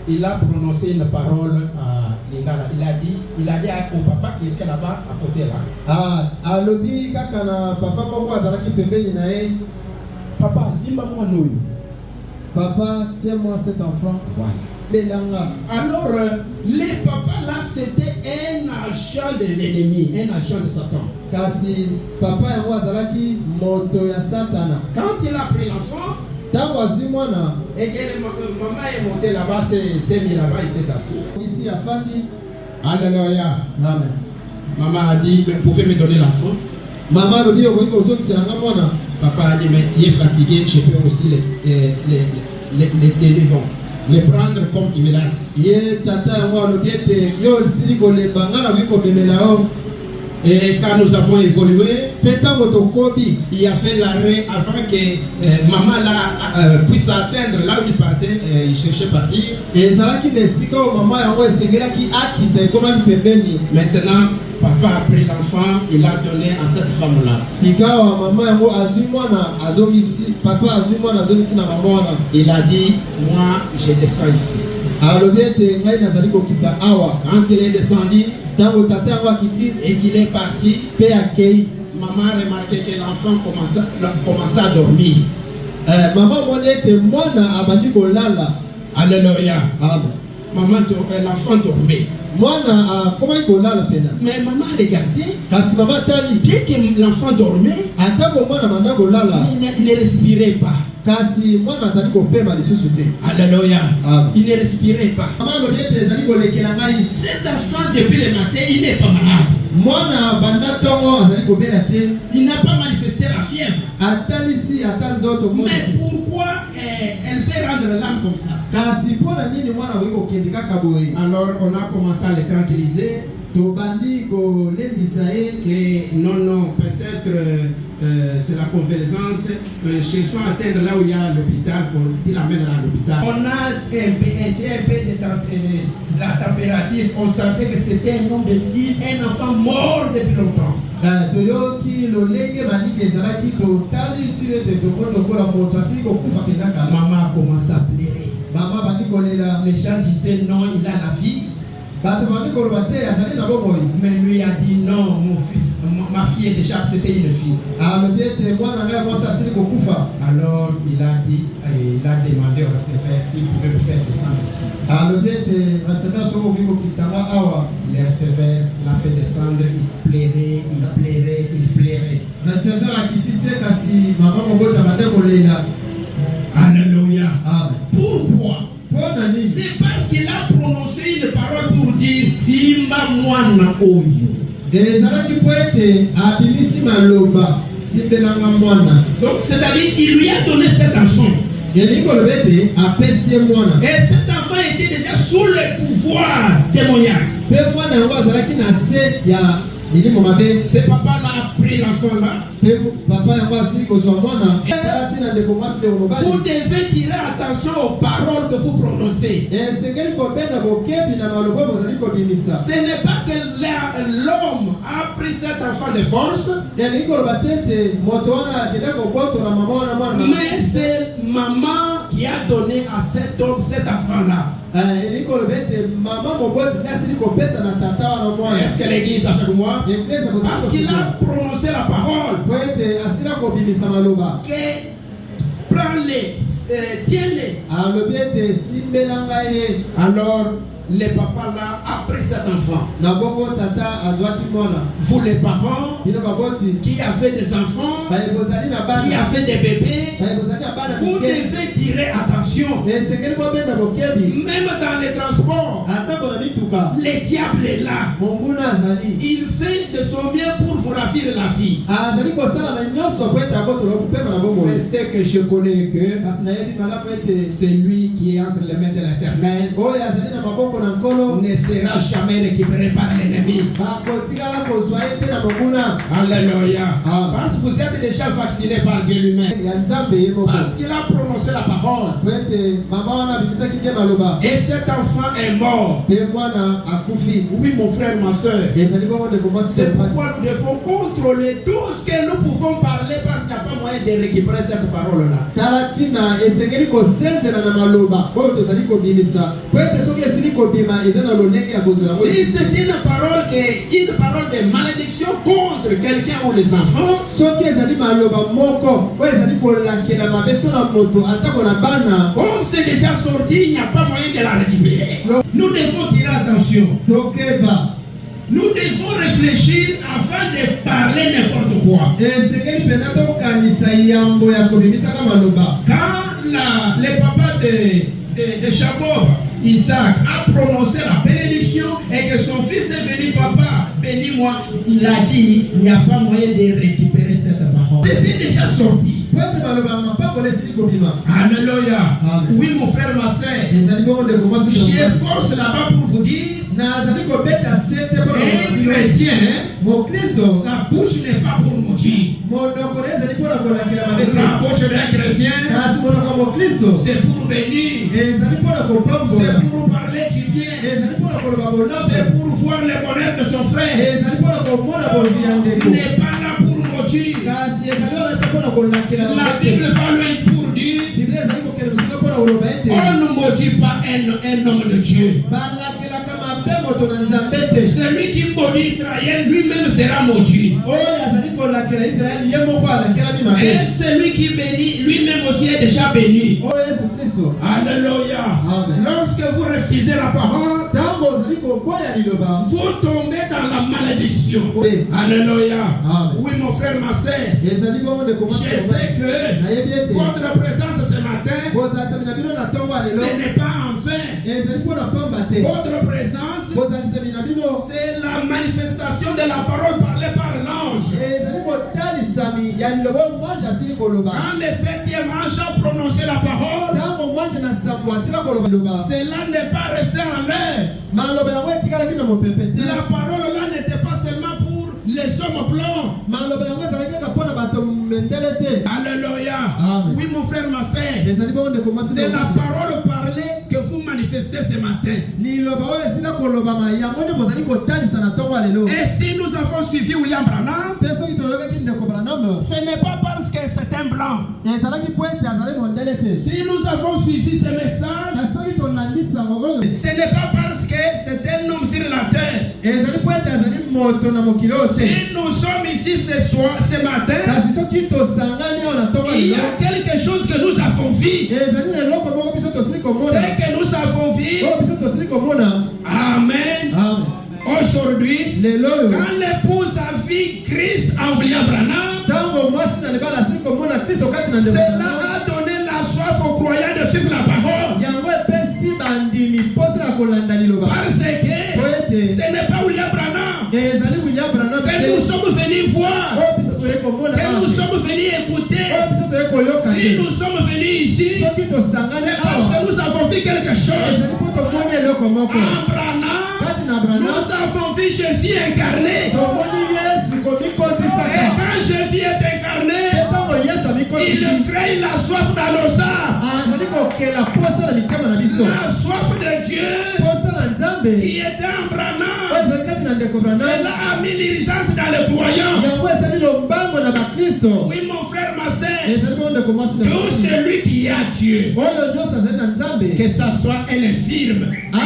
Il a prononcé une parole à Lingala. Il a dit au papa qui était là-bas à côté là. Papa, Zimba-moi nous. Papa, tiens-moi cet enfant. Voilà. Alors, les papas là, c'était un agent de l'ennemi, un agent de Satan. Quand il a pris l'enfant, et que maman est montée là-bas, c'est mis là-bas, il s'est assis. Ici à Fandi. Alléluia. Amen. Maman a dit, vous pouvez me donner l'enfant? Maman a dit, papa a dit, mais tu es fatigué, je peux aussi les télébons. Les prendre comme tu me l'as dit. Et quand nous avons évolué, il a fait l'arrêt avant que maman là, puisse atteindre là où il partait, il cherchait à partir. Maintenant, papa a pris l'enfant, il l'a donné à cette femme-là. Il a dit, moi je descends ici. Quand il est descendu et qu'il est parti, maman a remarqué que l'enfant commençait à dormir. Alléluia. Maman, l'enfant dormait. Mais maman a regardé. Bien que l'enfant dormait, il ne respirait pas. Alléluia. Il ne respirait pas. Cet enfant, depuis le matin, il n'est pas malade. Il n'a pas manifesté la fièvre. Mais pourquoi elle fait rendre l'âme comme ça? Alors on a commencé à le tranquilliser. Que non, peut-être c'est la convalescence. Cherchons à atteindre là où il y a l'hôpital pour qu'il l'amène à l'hôpital. On a essayé un peu de la température. On sentait que c'était un homme de vie, un enfant mort depuis longtemps. Maman a commencé à pleurer. Les gens disaient non, il a la vie. Mais lui a dit non, mon fils, ma fille est déjà, c'était une fille. Alors il a demandé au receveur s'il pouvait me faire descendre ici. Le receveur l'a fait descendre, il plairait. Alléluia. Pourquoi? C'est parce qu'il a prononcé une parole pour dire Simba Mwana Oyo. Donc c'est-à-dire il lui a donné cet enfant. Et cet enfant était déjà sous le pouvoir démoniaque. Ce papa-là a pris l'enfant là. Vous devez tirer attention aux paroles que vous prononcez. Ce n'est pas que l'homme a pris cet enfant de force, mais c'est maman qui a donné à cet homme cet enfant-là. Est-ce que l'église a fait moi? Parce qu'il a prononcé la parole. Que prends-les, tiens-les. Alors le papa là a pris cet enfant. Vous les parents qui avez des enfants, qui avez des bébés, vous devez tirer attention. Même dans les transports, le diable est là. Il fait de son mieux pour vous ravir la vie. Mais c'est que je connais que c'est lui qui est entre les mains de l'Éternel ne sera jamais récupéré par l'ennemi. Alléluia. Parce que vous êtes déjà vacciné par Dieu lui-même. Parce qu'il a prononcé la parole. Et cet enfant est mort. Oui, mon frère, ma soeur. C'est pourquoi nous devons contrôler tout ce que nous pouvons parler, parce qu'il n'y a pas moyen de récupérer cette parole-là. Si c'est une parole de malédiction contre quelqu'un ou les enfants, comme c'est déjà sorti, il n'y a pas moyen de la récupérer. Nous devons tirer attention. Nous devons réfléchir afin de parler n'importe quoi. Quand le papa de Jacob, Isaac, a prononcé la bénédiction et que son fils est venu, papa, bénis-moi, il a dit, il n'y a pas moyen de récupérer cette parole. C'était déjà sorti. Alléluia. Oui, mon frère, ma soeur, j'ai force là-bas pour vous dire, un chrétien, sa bouche n'est pas pour maudire. La bouche d'un chrétien, c'est pour bénir, c'est pour parler du bien, c'est pour voir le bonheur de son frère. Il n'est pas là pour maudire. La Bible va loin pour dire, on ne maudit pas un homme de Dieu. Celui qui maudit Israël lui-même sera maudit. Et celui qui bénit lui-même aussi est déjà béni. Alléluia. Lorsque vous refusez la parole, vous tombez dans la malédiction. Alléluia. Oui, mon frère, ma soeur, je sais que votre présence ce matin, ce n'est pas en vain. Votre présence, c'est la manifestation de la parole parlée par l'ange. Quand le 7e ange a prononcé la parole, cela n'est pas resté en l'air. La parole là n'était pas seulement pour les hommes blancs. Alléluia. Oui, mon frère, ma soeur, c'est la parole parlée que vous manifestez ce matin. Et si nous avons suivi William Branham, ce n'est pas parce que c'est un blanc. Si nous avons suivi ce message, ce n'est pas parce que c'est un homme si Si nous sommes ici ce matin, il y a quelque chose que nous avons vu. C'est que nous avons vu. Amen. Aujourd'hui, quand l'épouse a vu Christ en William Branham, cela a donné la soif aux croyants de suivre la parole. Parce que ce n'est pas William Branham que nous sommes venus voir, que nous sommes venus écouter. Si nous sommes venus ici, c'est parce que nous avons vu quelque chose. En Branham, nous avons vu Jésus incarné. Et quand Jésus est incarné, il crée la soif dans nos âmes. La soif de Dieu qui était en Branham, cela a mis l'urgence dans les croyants. Oui, mon frère, ma sœur, tout celui qui a Dieu, que ça soit un infirme, que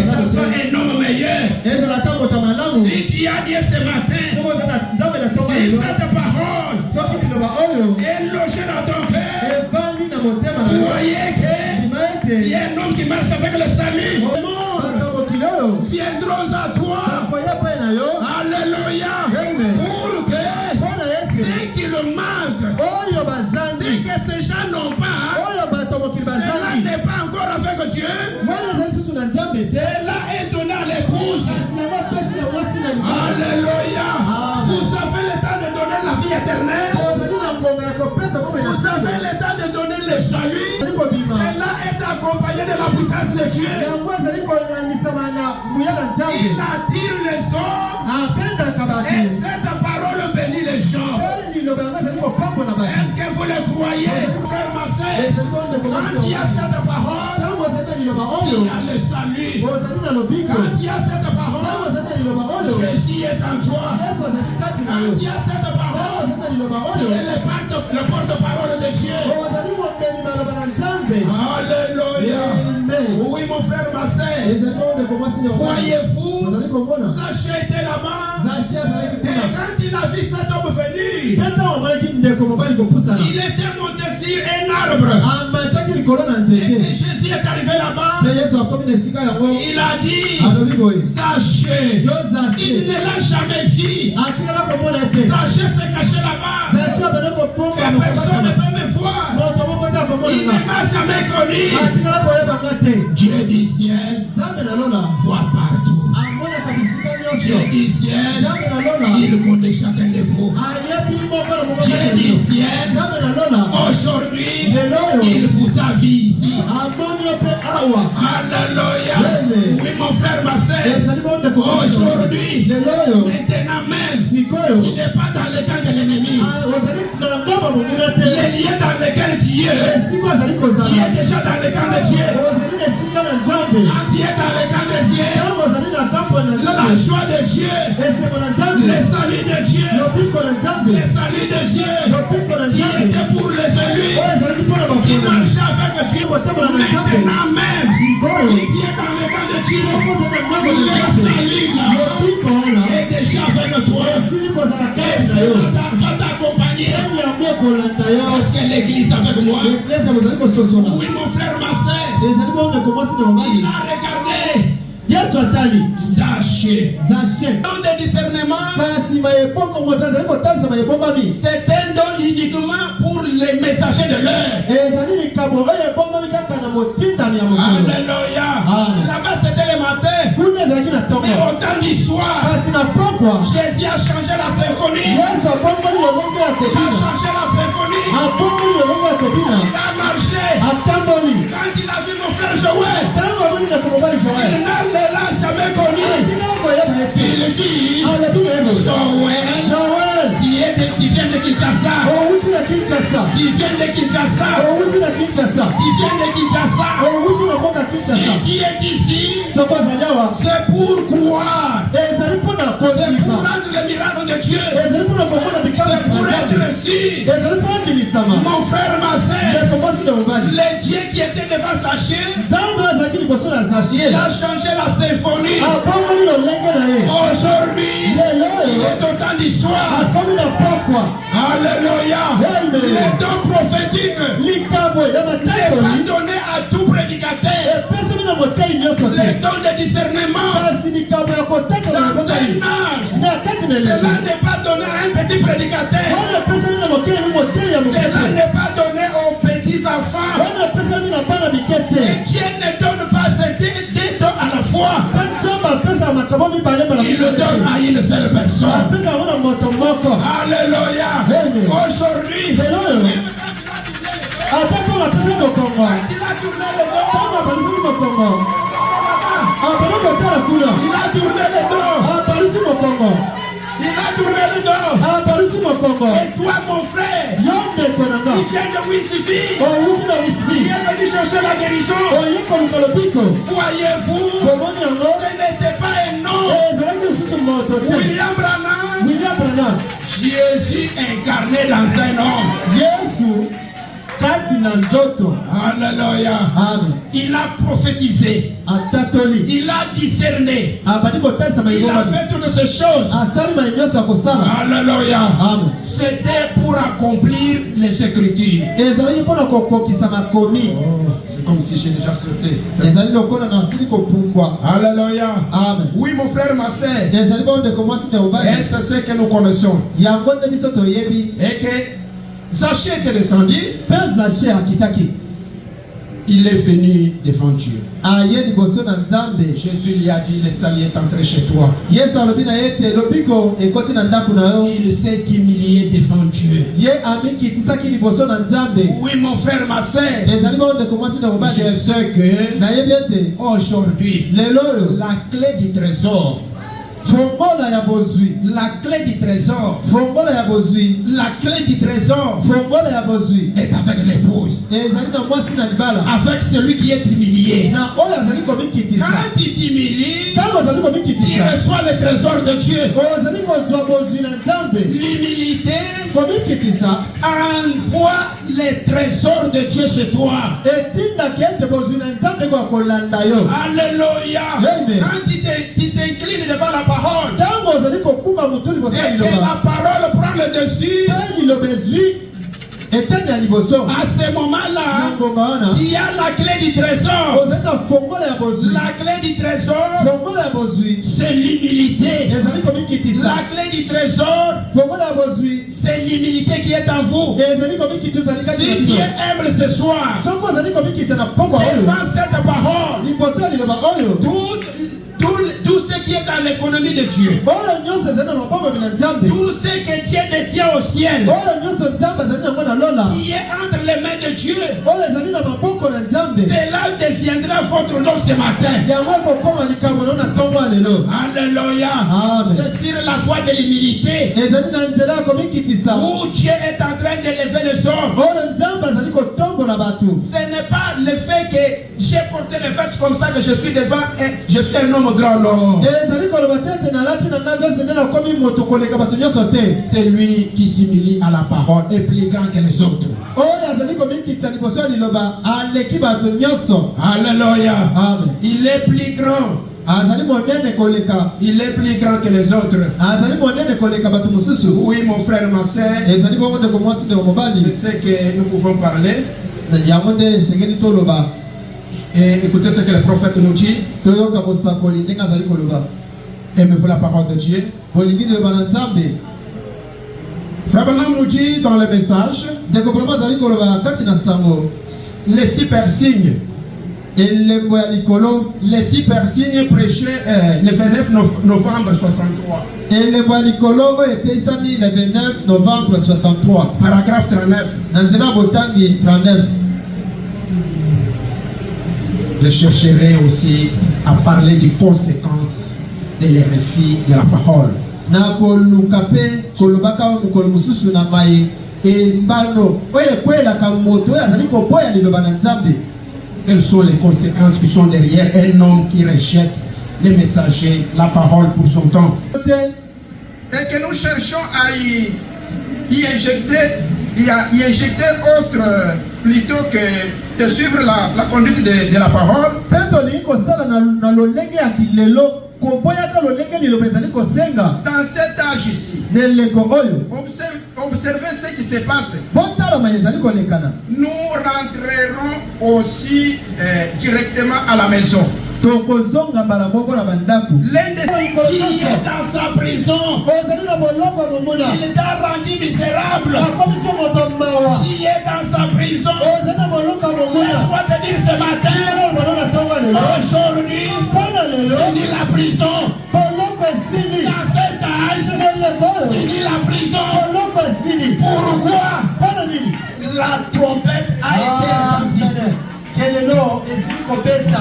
ça soit un homme meilleur, si tu as Dieu ce matin, si cette parole est logée dans ton cœur, croyez qu'il y a un homme qui marche avec le salut. Viendront à toi. Alléluia. Pour que ceux qui le manquent, ceux que ces gens n'ont pas, cela n'est pas encore avec Dieu. Cela est donné à l'épouse. Alléluia. Vous avez le temps de donner la vie éternelle. Vous avez le temps de donner le salut. Cela est accompagné de la puissance de Dieu. Il attire les hommes et cette parole bénit les gens. Est-ce que vous le croyez, frère ma sœur? Quand il y a cette parole, il y a le salut. Quand il y a cette parole, Jésus est en toi. Quand il y a cette parole, tu es le porte-parole de Dieu. Alléluia. Oui, mon frère, ma sœur, voyez-vous, Zaché était là-bas. Et quand il a vu cet homme venir, il était monté sur un arbre. Et Jésus est arrivé là-bas. Il a dit, Zaché, il ne l'a jamais vu. Zaché s'est caché là-bas. Et personne ne peut me voir. Il ne m'a jamais connu. Dieu du ciel voit partout. Dieu du ciel, il connaît chacun de vous. Dieu du ciel, aujourd'hui, il vous a vu ici. Alléluia. Oui, mon frère, ma sœur, aujourd'hui, maintenant même, il n'est pas dans le camp de l'ennemi. Les liens dans lesquels tu es, tu es déjà dans le camp de Dieu. Quand tu es dans le camp de Dieu, la joie de Dieu, le salut de Dieu, le salut de Dieu, qui était pour les élus, qui marchaient avec Dieu. Maintenant même, si tu es dans le camp de Dieu, le salut là est déjà avec toi. Et ça va t'accompagner. Parce que l'église est avec moi. Oui, mon frère, ma sœur, il a regardé. Zaché. Don de discernement, c'est un don uniquement pour les messagers de l'heure. Alléluia. Là-bas c'était le matin. Mais au temps du soir, Jésus a changé la symphonie. Il a changé la symphonie. Il a marché. Quand il a vu mon frère Joël, il ne l'a jamais connu. Il dit, Joël, tu viens de Kinshasa. Tu viens de Kinshasa. Si tu es ici, c'est pour croire. C'est pour rendre le miracle de Dieu. C'est pour être Jésus, mon frère, ma soeur, le Dieu qui était devant sa chaise, il a changé la symphonie. Aujourd'hui, il est au temps d'histoire. Alléluia. Les dons prophétiques n'est pas donné à tout prédicateur. Les dons de discernement dans un âge, cela n'est pas donné à un petit prédicateur. Cela n'est pas donné aux petits enfants. Et Dieu ne donne pas des dons à la fois. Il le donne à une seule personne. Alléluia. Aujourd'hui, il a tourné le dos. Il a tourné le dos. Et toi, mon frère, il vient de Wisby. Il est venu chercher la guérison. Voyez-vous, ce n'était pas un nom. William Branham. Jésus incarné dans un homme. Alléluia. Il a prophétisé. Il a discerné. Il a fait toutes ces choses. Alléluia. C'était pour accomplir les Écritures. C'est comme si j'ai déjà sauté. Alléluia. Oui, mon frère, ma soeur. Et c'est ce que nous connaissons. Et que Zachée était descendu. Il est venu devant Dieu. Jésus lui a dit, le salut est entré chez toi. Il s'est humilié devant Dieu. Oui, mon frère, ma soeur, je sais que aujourd'hui, la clé du trésor, la clé du trésor, la clé du trésor est avec l'épouse, avec celui qui est humilié. Quand il t'humilie, il reçoit le trésor de Dieu. L'humilité envoie les trésors de Dieu chez toi. Alléluia. Quand tu t'inclines devant la parole, et que la parole prend le dessus, à ce moment-là, il y a la clé du trésor. La clé du trésor, c'est l'humilité. La clé du trésor, c'est l'humilité qui est en vous. Si Dieu aime ce soir, devant cette parole, tout ce qui est dans l'économie de Dieu, tout ce que Dieu détient au ciel, qui est entre les mains de Dieu, cela deviendra votre nom ce matin. Alléluia. C'est sur la voie de l'humilité où Dieu est en train d'élever les hommes. Ce n'est pas le fait que j'ai porté les fesses comme ça que je suis devant et je suis un homme grand. Non. C'est lui qui s'humilie à la parole est plus grand que les autres. Alléluia. Il est plus grand. Il est plus grand que les autres. Oui, mon frère, ma soeur, c'est ce que nous pouvons parler. Et écoutez ce que le prophète nous dit. Aimez-vous la parole de Dieu? Frère Branham nous dit dans le message les 6 signes. Les 6 signes prêchés le 29 novembre 63. Le 29 novembre 63. Paragraphe 39. Je chercherai aussi à parler des conséquences de l'érefie de la parole. Quelles sont les conséquences qui sont derrière un homme qui rejette les messagers, la parole pour son temps? Et que nous cherchons y injecter autre plutôt que de suivre la conduite de la parole. Dans cet âge ici, observez ce qui se passe. Nous rentrerons aussi directement à la maison. L'un qui est dans sa prison, il t'a rendu misérable. Qui est dans sa prison, laisse-moi te dire ce matin, aujourd'hui, fini la prison. Dans cet âge, fini la prison. Pourquoi? La trompette a été entendue.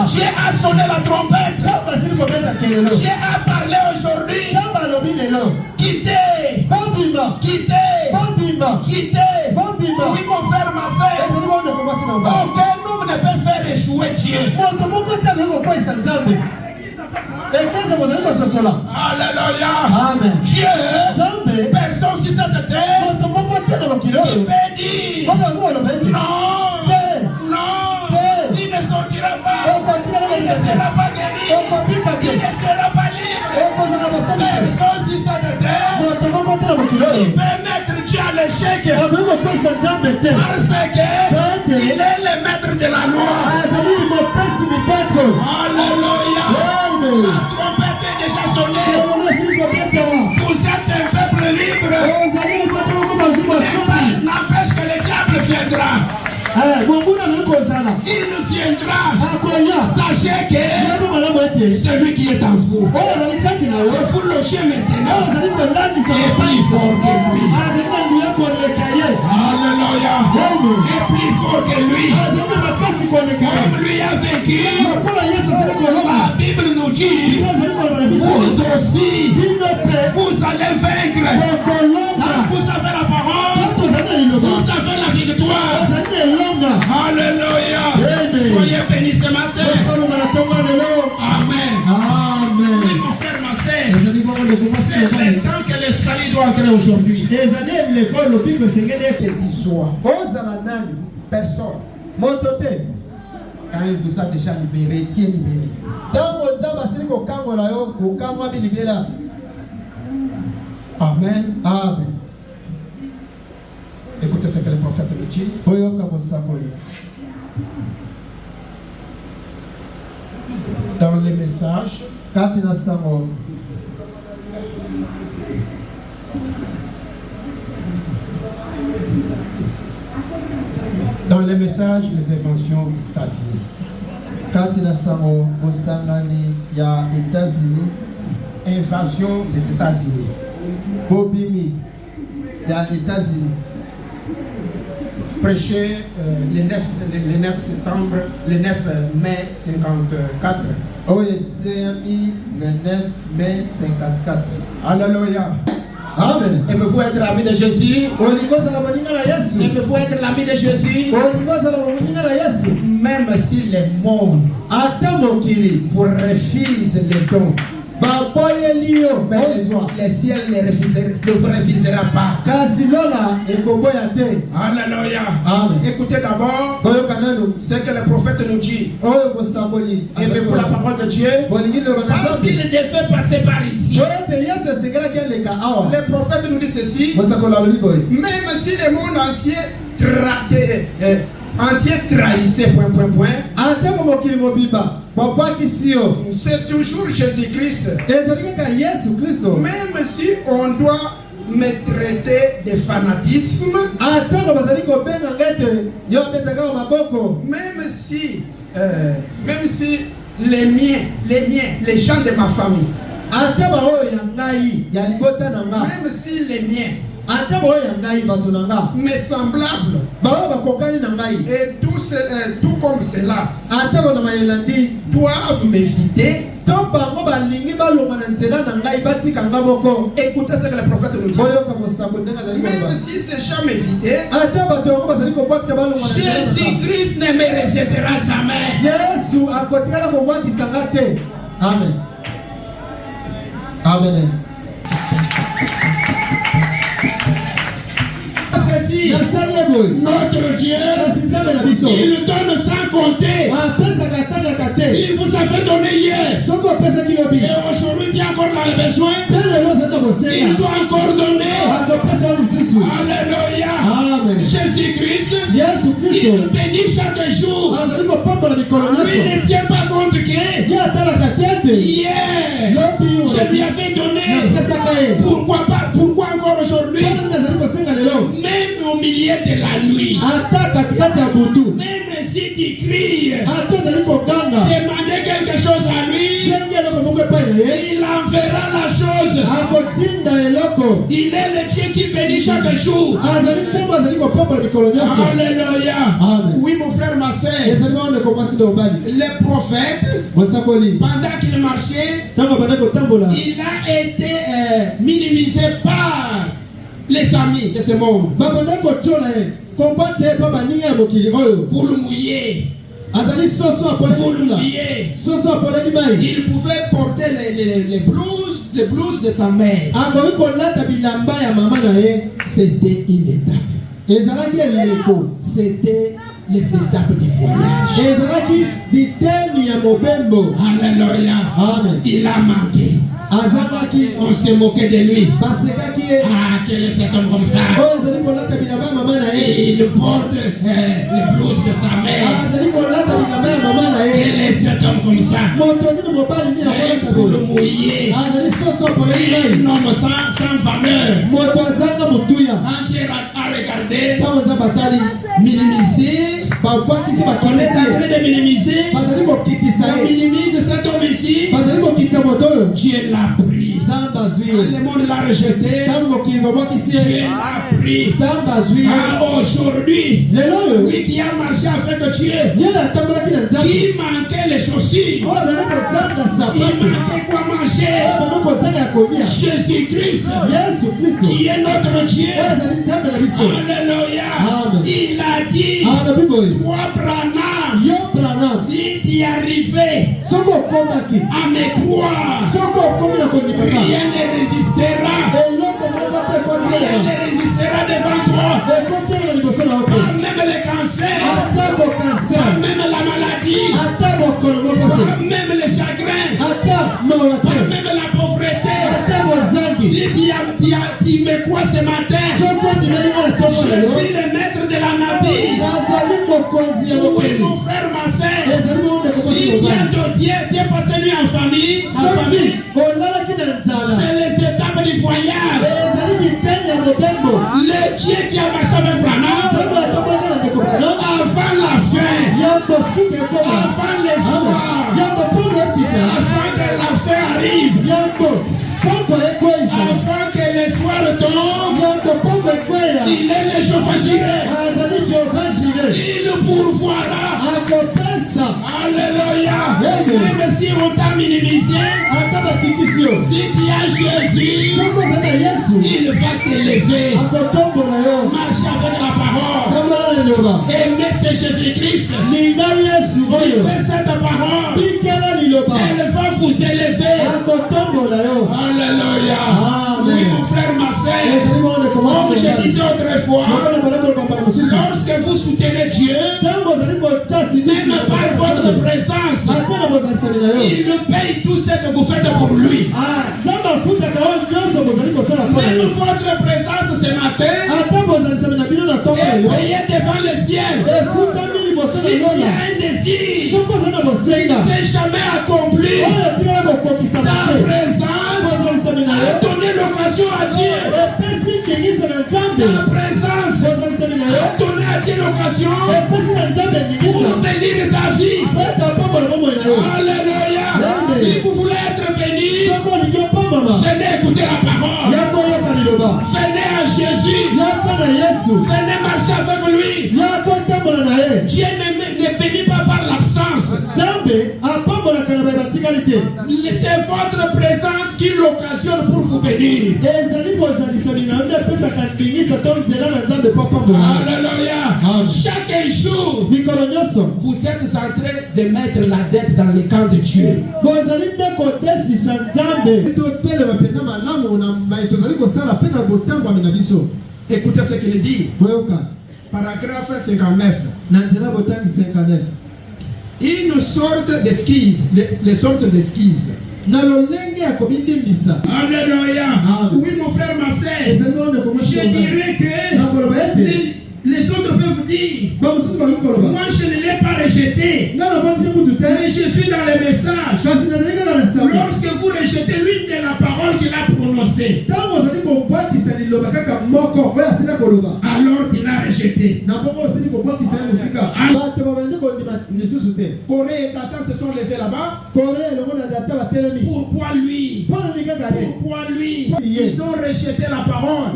Dieu a sonné la trompette. Dieu a parlé aujourd'hui. Quittez. Quittez. Quittez. Oui, mon frère, ma soeur. Aucun homme ne peut faire échouer Dieu. Alléluia. Amen. Dieu, personne sur cette terre qui peut dire non. Il ne sortira pas. Il ne sera pas guéri. Il ne sera pas libre. Personne sur cette terre il peut mettre Dieu à l'échec. Parce qu'il est le maître de la loi. Alléluia. La trompette est déjà sonnée. Vous êtes un peuple libre. N'empêche que le diable viendra. Il ne viendra. Sachez que celui qui est en vous, vous lochez maintenant, est plus fort que lui. Alléluia. Est plus fort que lui. Comme lui a vaincu, la Bible nous dit, vous aussi, vous allez vaincre. Vous avez la parole, vous avez la victoire. Alléluia. Soyez bénis ce matin. Amen. Oui, mon frère, ma sœur, c'est le temps que le salut doit entrer aujourd'hui. Personne. Quand il vous a déjà libéré, tu es libéré. Amen. Amen. Écoutez ce que le prophète nous dit. Dans les messages, dans les messages, les inventions États-Unis, invasion des États-Unis. Bobimi, il y a États-Unis. Prêché le 9 septembre, le 9 mai 54. Oh, il y a le 9 mai 54. Alléluia. Amen. Aimez-vous être l'ami de Jésus? Aimez-vous être l'ami de Jésus? Même si le monde vous refuse les dons, le ciel ne vous refusera pas. Alléluia. Écoutez d'abord ce que le prophète nous dit. Aimez-vous la parole de Dieu? Parce qu'il devait passer par ici. Le prophète nous dit ceci. Même si le monde entier trahissait c'est toujours Jésus-Christ. Même si on doit me traiter de fanatisme, même si les miens, les gens de ma famille, même si les miens, mes semblables, et tout comme cela, doivent m'éviter. Écoutez ce que le prophète nous dit. Même si ces gens m'évitaient, Jésus-Christ ne me rejettera jamais. Amen. Amen. Notre Dieu, il donne sans compter. Il vous a fait donner hier. Et aujourd'hui, il y a encore dans les besoins. Il doit encore donner. Alléluia. Jésus-Christ, il nous bénit chaque jour. Lui ne tient pas compte que hier, je lui ai fait donner. Pourquoi pas? Pourquoi encore aujourd'hui? Même au milieu de la nuit. Même si tu cries, demandez quelque chose à lui, il enverra la chose. Il est le Dieu qui bénit chaque jour. Alléluia. Oui, mon frère, ma soeur. Les prophètes, pendant qu'il marchait, il a été minimisé par les amis de ce monde. Pour le mouiller. Il pouvait porter les blouses de sa mère. C'était une étape. C'était les étapes du voyage. Alléluia. Il a manqué. On s'est moqué de lui. Ah, quel est cet homme comme ça? Il porte les blouses de sa mère. Quel est cet homme comme ça? Pour le mouiller. Un homme sans valeur. Qui a regardé, minimiser. On est en train de minimiser. On minimise cet homme ici. Dieu l'a pris. Le monde l'a rejeté. Dieu l'a pris. Aujourd'hui, lui qui a marché avec Dieu, qui manquait les chaussures, il manquait quoi manger. Jésus-Christ, qui est notre Dieu. Alléluia. Il a dit, toi Branham, si tu es arrivé à me croire, rien ne résistera. Rien ne résistera devant toi. Pas même le cancer. Pas même la maladie. Pas même le chagrin. Pas même la pauvreté. Si tu me crois ce matin, je suis le maître de la nature. Oui, mon frère, ma soeur. Si tu es passé lui en famille, c'est les étapes du voyage. Le Dieu qui a marché avec Branham, avant la fin, avant les soirs, avant que la fin arrive, avant que les soirs tombent, il est le Jéhovah Jireh. Il pourvoira. Alléluia. Même si on t'a minimisé, si tu as Jésus, il va t'élever. Marche avec la parole. Aimer c'est Jésus-Christ. Il fait cette parole. Elle va vous élever. Alléluia. Oui, mon frère, ma soeur, comme je disais autrefois, lorsque vous soutenez Dieu, même par votre présence, il nous paye tout ce que vous faites pour lui. Même votre présence ce matin est payée devant le ciel. S'il y a un désir, il ne s'est jamais accompli. Ta présence a donné l'occasion à Dieu. Ta présence a donné à Dieu l'occasion pour bénir ta vie. Alléluia. Si vous voulez être béni, venez écouter la parole. Venez à Jésus. Venez marcher avec lui. Dieu ne bénit pas par l'absence. C'est votre présence qui l'occasionne pour vous bénir. Alléluia. Chaque jour, vous êtes en train de mettre la dette dans le camp de Dieu. Écoutez ce qu'il dit. paragraphe 59. Nantena botani 59. Une sorte d'esquisse, les sortes d'esquisses. Alléluia. Oui, mon frère, ma sœur, je dirais que les autres peuvent dire, moi je ne l'ai pas rejeté, mais je suis dans le message. Lorsque vous rejetez l'une de la parole qu'il a prononcée, alors qu'il a rejeté. Corée et Datan se sont levés là-bas. Pourquoi lui? Pourquoi lui? Ils ont rejeté la parole.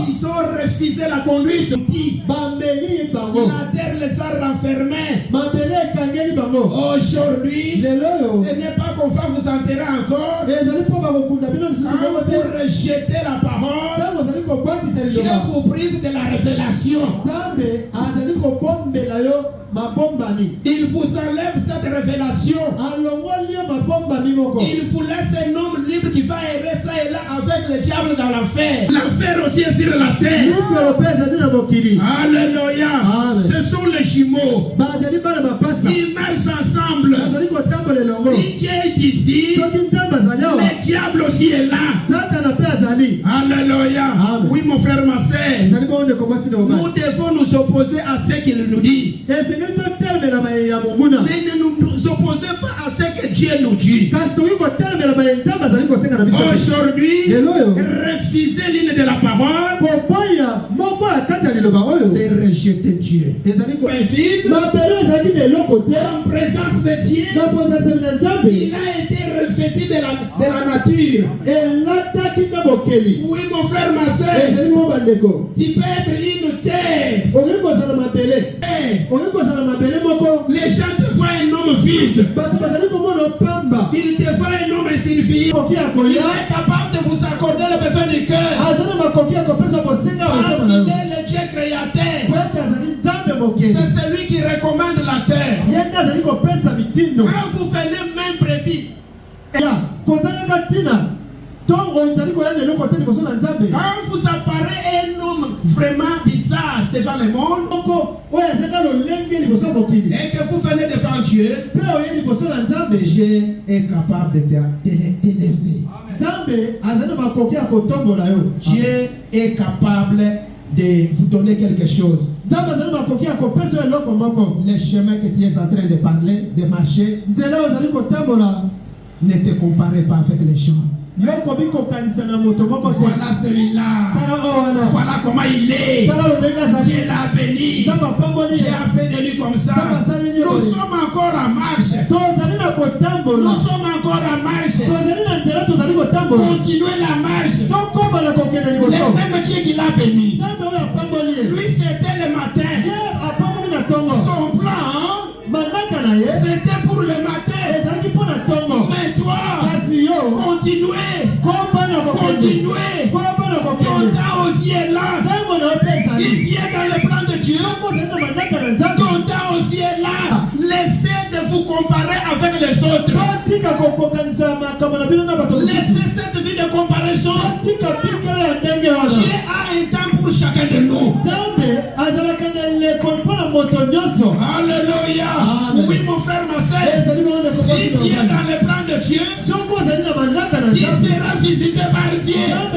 Ils ont refusé la conduite. La terre les a renfermés. Aujourd'hui, ce n'est pas qu'on va vous enterrer encore. Quand vous rejetez la parole, Dieu vous prive de la révélation. Il vous enlève cette révélation. Il vous laisse un homme libre qui va errer ça et là avec le diable dans l'enfer. L'enfer aussi est sur la terre. Alléluia. Ce sont les jumeaux. Ils marchent ensemble. Si Dieu est ici, le diable aussi est là. Alléluia. Oui, mon frère, ma sœur, nous devons nous opposer à ce qu'il nous dit. Mais ne nous opposez pas à ce que Dieu nous dit. Aujourd'hui, refuser l'une de la parole, c'est rejeter Dieu. En présence de Dieu, il a été revêtu de la nature. Oui, mon frère, ma soeur, tu peux être une terre. Les gens te voient un homme vide. Ils te voient un homme insignifiant. Il est capable de vous accorder le besoin du cœur. Parce qu'il est le Dieu créateur. C'est celui qui recommande la terre. Quand vous venez même brebis, quand vous apparaît un homme vraiment bizarre devant le monde et que vous venez devant Dieu, Dieu est capable de t'élever. Dieu est capable de vous donner quelque chose. Le chemin que tu es en train de parler, de marcher, ne te comparez pas avec les gens. Voilà celui-là. Voilà comment il est. Dieu l'a béni. Dieu a fait de lui comme ça. Nous sommes encore en marche. Nous sommes encore en marche. Continuez la marche. Le même Dieu qui l'a béni. Lui, c'était le matin. Son plan, c'était pour le matin. Mais toi, continuez. Ton temps aussi est là. Si tu es dans le plan de Dieu, ton temps aussi est là. Laissez de vous comparer avec les autres.